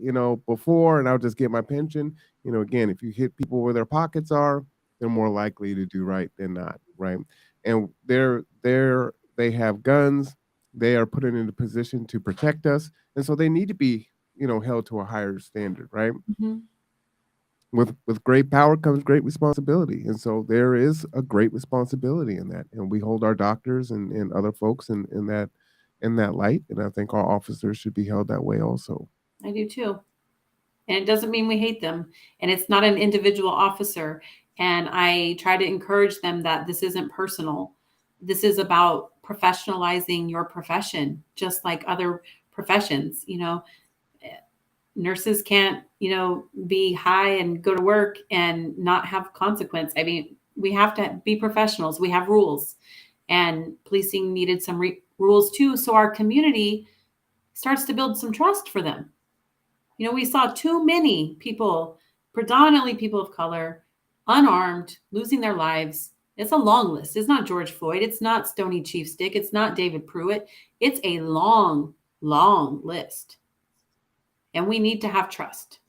before, and I'll just get my pension. Again, if you hit people where their pockets are, they're more likely to do right than not, right? And they have guns. They are put in a position to protect us, and so they need to be held to a higher standard, right? Mhm. With great power comes great responsibility, and so there is a great responsibility in that, and we hold our doctors and other folks in that light, and I think our officers should be held that way also. I do too. And it doesn't mean we hate them. And it's not an individual officer. And I try to encourage them that this isn't personal. This is about professionalizing your profession, just like other professions. Nurses can't, be high and go to work and not have consequence. I mean, we have to be professionals. We have rules, and policing needed some rules too. So our community starts to build some trust for them. We saw too many people, predominantly people of color, unarmed, losing their lives. It's a long list. It's not George Floyd. It's not Stony Chief Stick. It's not David Pruitt. It's a long, long list. And we need to have trust.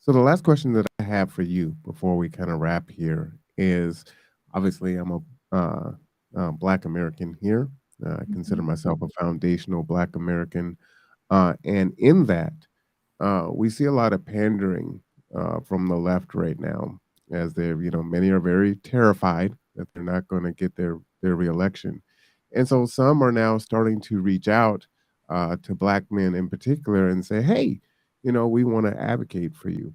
So the last question that I have for you before we kind of wrap here is, obviously I'm Black American here. I consider Mhm. myself a foundational Black American, and in that, we see a lot of pandering from the left right now, as many are very terrified that they're not going to get their reelection, and so some are now starting to reach out to Black men in particular and say, "Hey, we want to advocate for you."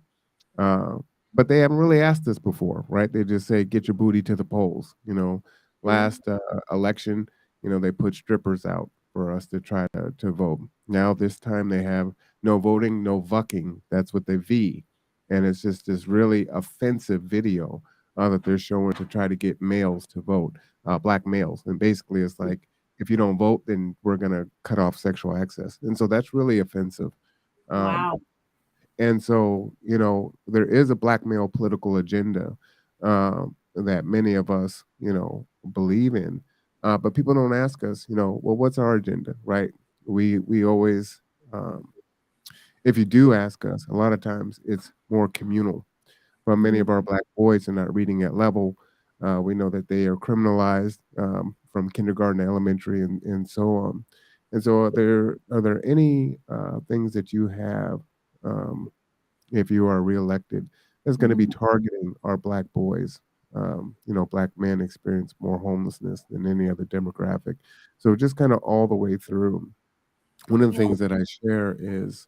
Uh, but they haven't really asked us before, right? They just say, "Get your booty to the polls." Mhm. Last election, they put strippers out for us to try to vote. Now this time they have no voting, no vucking. That's what they V, and it's just this really offensive video that they're showing to try to get males to vote, Black males, and basically it's like, if you don't vote, then we're gonna cut off sexual access, and so that's really offensive. Um, Wow. and so, there is a black male political agenda that many of us, believe in. But people don't ask us, well, what's our agenda, right? We always, um, if you do ask us, a lot of times it's more communal. But many of Mhm. our black boys are not reading at level. We know that they are criminalized from kindergarten to elementary and so on. And so, are there any things that you have? Um, if you are reelected, that's going to be Mhm. targeting our black boys. Black men experience more homelessness than any other demographic. So just kind of all the way through. One of the Yeah. things that I share is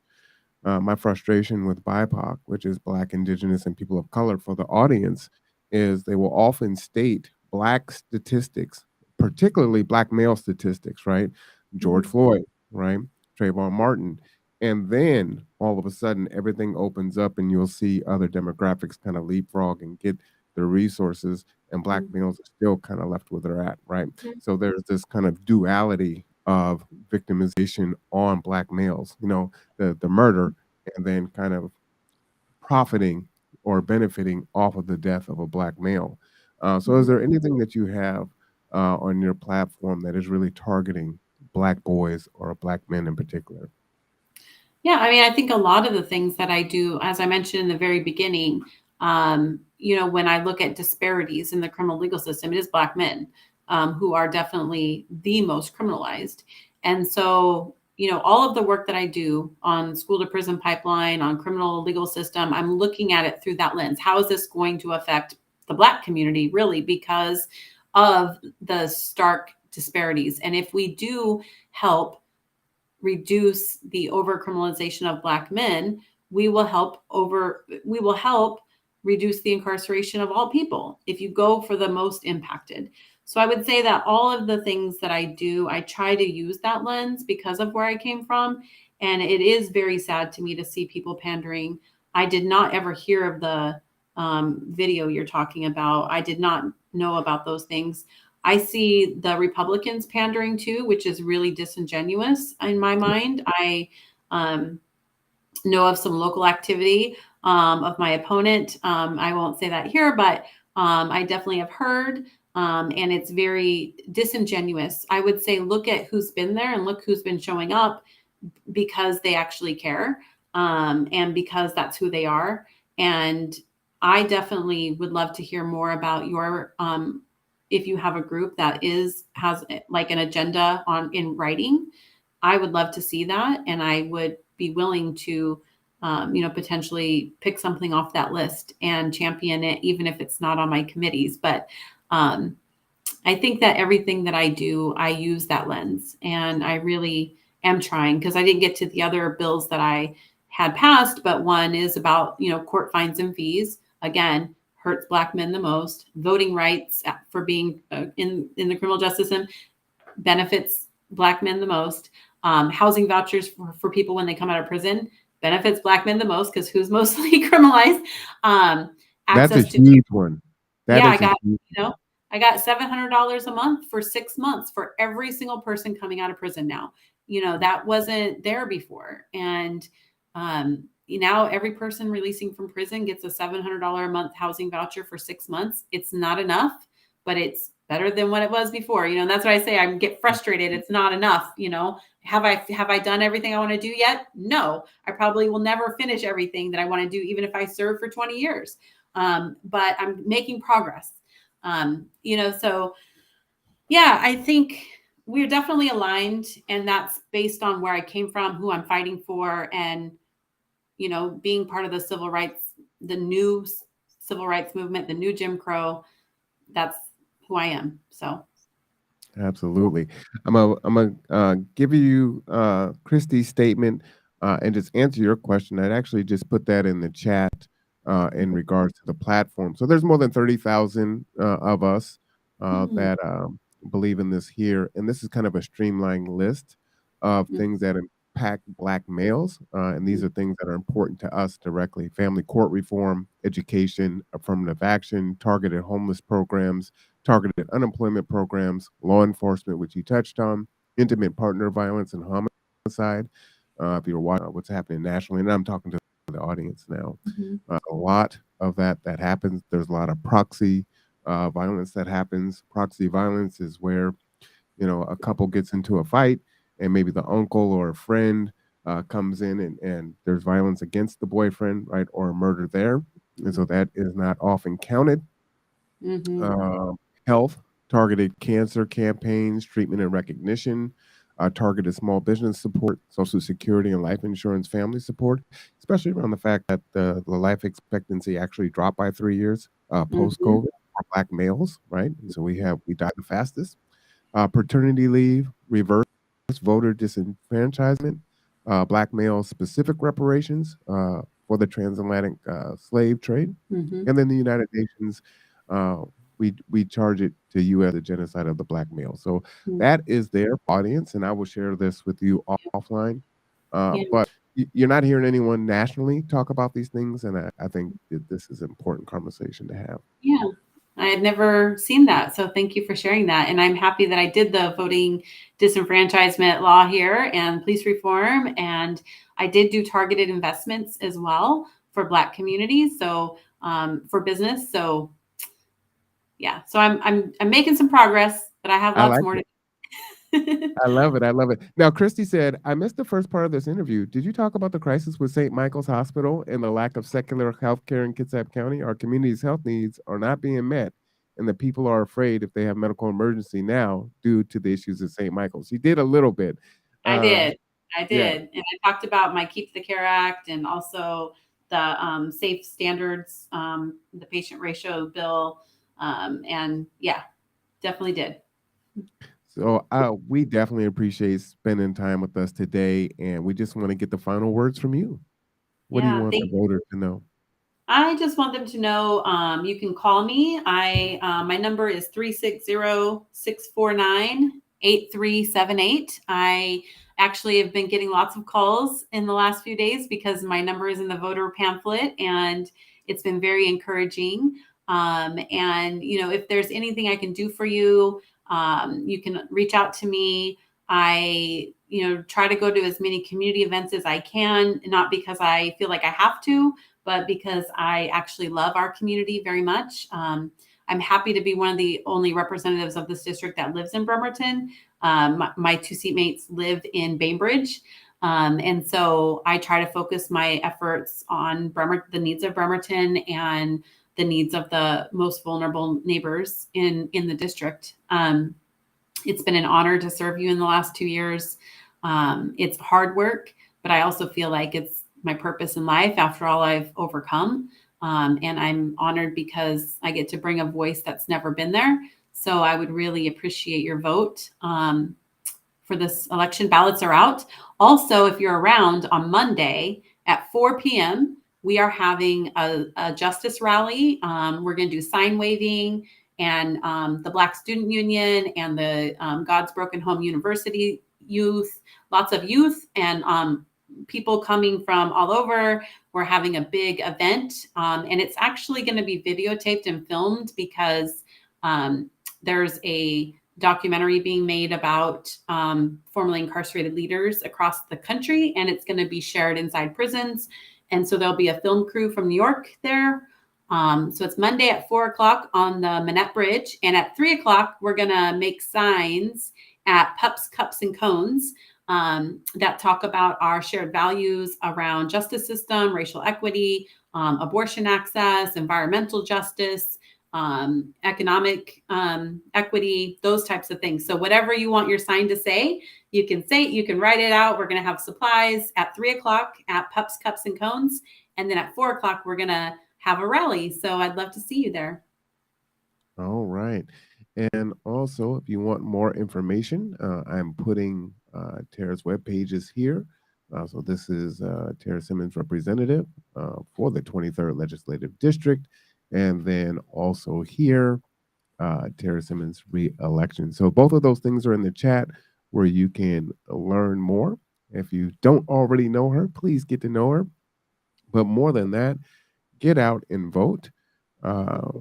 my frustration with BIPOC, which is Black, Indigenous, and people of color, for the audience, is they will often state Black statistics, particularly Black male statistics, right? George Mhm. Floyd, right? Trayvon Martin. And then all of a sudden, everything opens up, and you'll see other demographics kind of leapfrog and get the resources, and Black Mhm. males are still kind of left where they're at, right? Mhm. So there's this kind of duality of victimization on Black males. The murder, and then kind of profiting or benefiting off of the death of a black male. So is Mhm. there anything that you have on your platform that is really targeting black boys or black men in particular? Yeah, I mean, I think a lot of the things that I do, as I mentioned in the very beginning, when I look at disparities in the criminal legal system, it is Black men who are definitely the most criminalized. And so, all of the work that I do on school to prison pipeline, on criminal legal system, I'm looking at it through that lens. How is this going to affect the Black community, really, because of the stark disparities? And if we do help reduce the overcriminalization of Black men, we will help reduce the incarceration of all people if you go for the most impacted. So I would say that all of the things that I do, I try to use that lens because of where I came from. And it is very sad to me to see people pandering. I did not ever hear of the video you're talking about. I did not know about those things. I see the Republicans pandering too, which is really disingenuous in my mind. I know of some local activity of my opponent. I won't say that here, but I definitely have heard, and it's very disingenuous. I would say look at who's been there and look who's been showing up because they actually care, and because that's who they are. And I definitely would love to hear more about your if you have a group that has like an agenda in writing. I would love to see that, and I would be willing to potentially pick something off that list and champion it, even if it's not on my committees. But I think that everything that I do, I use that lens, and I really am trying, because I didn't get to the other bills that I had passed, but one is about, court fines and fees. Again, hurts Black men the most. Voting rights for being in the criminal justice system benefits Black men the most. Housing vouchers for people when they come out of prison benefits Black men the most, because who's mostly criminalized. That's a huge one. I got $700 a month for 6 months for every single person coming out of prison now. That wasn't there before. And now every person releasing from prison gets a $700 a month housing voucher for 6 months. It's not enough, but it's better than what it was before. That's why I say I get frustrated. It's not enough. Have I done everything I want to do yet? No, I probably will never finish everything that I want to do, even if I serve for 20 years. But I'm making progress. So yeah, I think we're definitely aligned, and that's based on where I came from, who I'm fighting for, and, being part of the new civil rights movement, the new Jim Crow. That's who I am. So. Absolutely. I'm gonna give you Christy's statement and just answer your question. I'd actually just put that in the chat in regards to the platform. So there's more than 30,000 of us that believe in this here, and this is kind of a streamlined list of things that impact Black males, and these are things that are important to us directly: family court reform, education, affirmative action, targeted homeless programs, targeted unemployment programs, law enforcement, which you touched on, intimate partner violence and homicide. If you're watching what's happening nationally, and I'm talking to the audience now, a lot of that happens. There's a lot of proxy violence that happens. Proxy violence is where, a couple gets into a fight, and maybe the uncle or a friend comes in, and there's violence against the boyfriend, right, or a murder there. And so that is not often counted. Health, targeted cancer campaigns, treatment and recognition, targeted small business support, Social Security and life insurance family support, especially around the fact that the life expectancy actually dropped by 3 years post-COVID for Black males, right? And so we died the fastest. Paternity leave, reverse voter disenfranchisement, Black male specific reparations for the transatlantic slave trade, and then the United Nations. We charge it to you as a genocide of the Black male. So that is their audience, and I will share this with you offline. But you're not hearing anyone nationally talk about these things, and I think that this is an important conversation to have. Yeah, I had never seen that. So thank you for sharing that. And I'm happy that I did the voting disenfranchisement law here and police reform. And I did do targeted investments as well for Black communities. So for business. So yeah, so I'm making some progress, but I have lots more to do. I love it. I love it. Now, Christy said, I missed the first part of this interview. Did you talk about the crisis with St. Michael's Hospital and the lack of secular health care in Kitsap County? Our community's health needs are not being met, and the people are afraid if they have medical emergency now due to the issues at St. Michael's. You did a little bit. I Uh, did. I yeah. did. And I talked about my Keep the Care Act and also the safe standards, the patient ratio bill. And yeah, definitely did. So we definitely appreciate spending time with us today, and we just want to get the final words from you. What do you Yeah. want the voter to know? I just want them to know you can call me. My number is 360-649-8378. I actually have been getting lots of calls in the last few days because my number is in the voter pamphlet, and it's been very encouraging. And if there's anything I can do for you, you can reach out to me. I try to go to as many community events as I can, not because I feel like I have to, but because I actually love our community very much. I'm happy to be one of the only representatives of this district that lives in Bremerton. My two seatmates live in Bainbridge. And so I try to focus my efforts on the needs of Bremerton and the needs of the most vulnerable neighbors in the district. It's been an honor to serve you in the last 2 years. It's hard work, but I also feel like it's my purpose in life after all I've overcome. And I'm honored because I get to bring a voice that's never been there. So I would really appreciate your vote for this election. Ballots are out. Also, if you're around on Monday at 4 p.m., we are having a justice rally. We're going to do sign waving, and the Black Student Union and the God's Broken Home University youth, lots of youth and people coming from all over. We're having a big event, and it's actually going to be videotaped and filmed because there's a documentary being made about formerly incarcerated leaders across the country, and it's going to be shared inside prisons. And so there'll be a film crew from New York there. So it's Monday at 4 o'clock on the Manette Bridge. And at 3 o'clock, we're going to make signs at Pups, Cups, and Cones that talk about our shared values around justice system, racial equity, abortion access, environmental justice, economic equity, those types of things. So whatever you want your sign to say, you can say it, you can write it out. We're going to have supplies at 3 o'clock at Pups, Cups, and Cones. And then at 4 o'clock, we're going to have a rally. So I'd love to see you there. All right. And also, if you want more information, I'm putting Tara's web pages here. So this is Tarra Simmons, representative for the 23rd Legislative District. And then also here, Tarra Simmons re-election. So both of those things are in the chat where you can learn more. If you don't already know her, please get to know her. But more than that, get out and vote. Uh,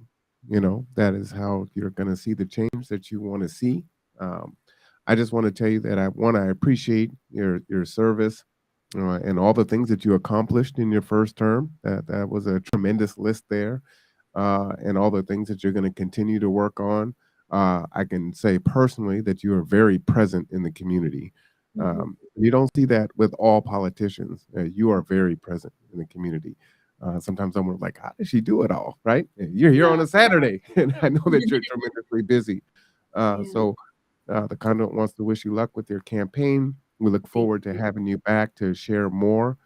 that is how you're going to see the change that you want to see. Um, I just want to tell you that I appreciate your service and all the things that you accomplished in your first term. That was a tremendous list there, and all the things that you're going to continue to work on. I can say personally that you are very present in the community. You don't see that with all politicians. You are very present in the community. Sometimes I'm like, how does she do it all? Right? And you're here on a Saturday, and I know that you're tremendously busy. So the conduit wants to wish you luck with your campaign. We look forward to having you back to share more.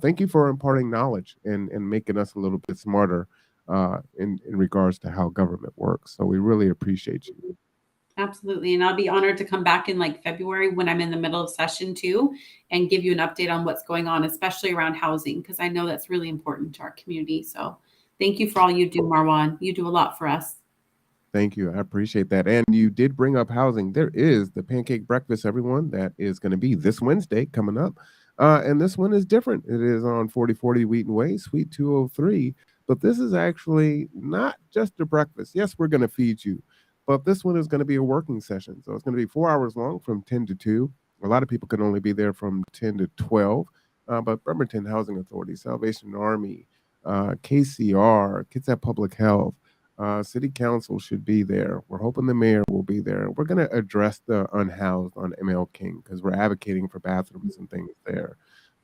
Thank you for imparting knowledge and making us a little bit smarter in regards to how government works. So we really appreciate you. Absolutely. And I'll be honored to come back in like February when I'm in the middle of session too and give you an update on what's going on, especially around housing, because I know that's really important to our community. So thank you for all you do, Marwan. You do a lot for us. Thank you. I appreciate that. And you did bring up housing. There is the pancake breakfast, everyone, that is going to be this Wednesday coming up. And this one is different. It is on 4040 Wheaton Way, Suite 203. But this is actually not just a breakfast. Yes, we're going to feed you, but this one is going to be a working session. So it's going to be 4 hours long from 10 to 2. A lot of people can only be there from 10 to 12. But Bremerton Housing Authority, Salvation Army, KCR, Kids at Public Health, City Council should be there. We're hoping the mayor will be there. We're going to address the unhoused on ML King because we're advocating for bathrooms and things there.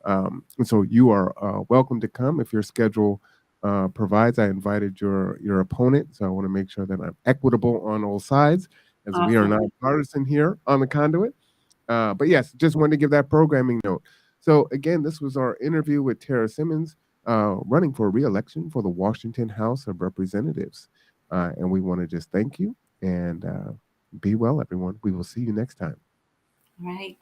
And so you are welcome to come if your schedule provides. I invited your opponent, so I want to make sure that I'm equitable on all sides, as we are Awesome. not partisan here on the conduit. But yes, just wanted to give that programming note. So again, this was our interview with Tarra Simmons, running for re-election for the Washington House of Representatives. And we want to just thank you and be well, everyone. We will see you next time. All right.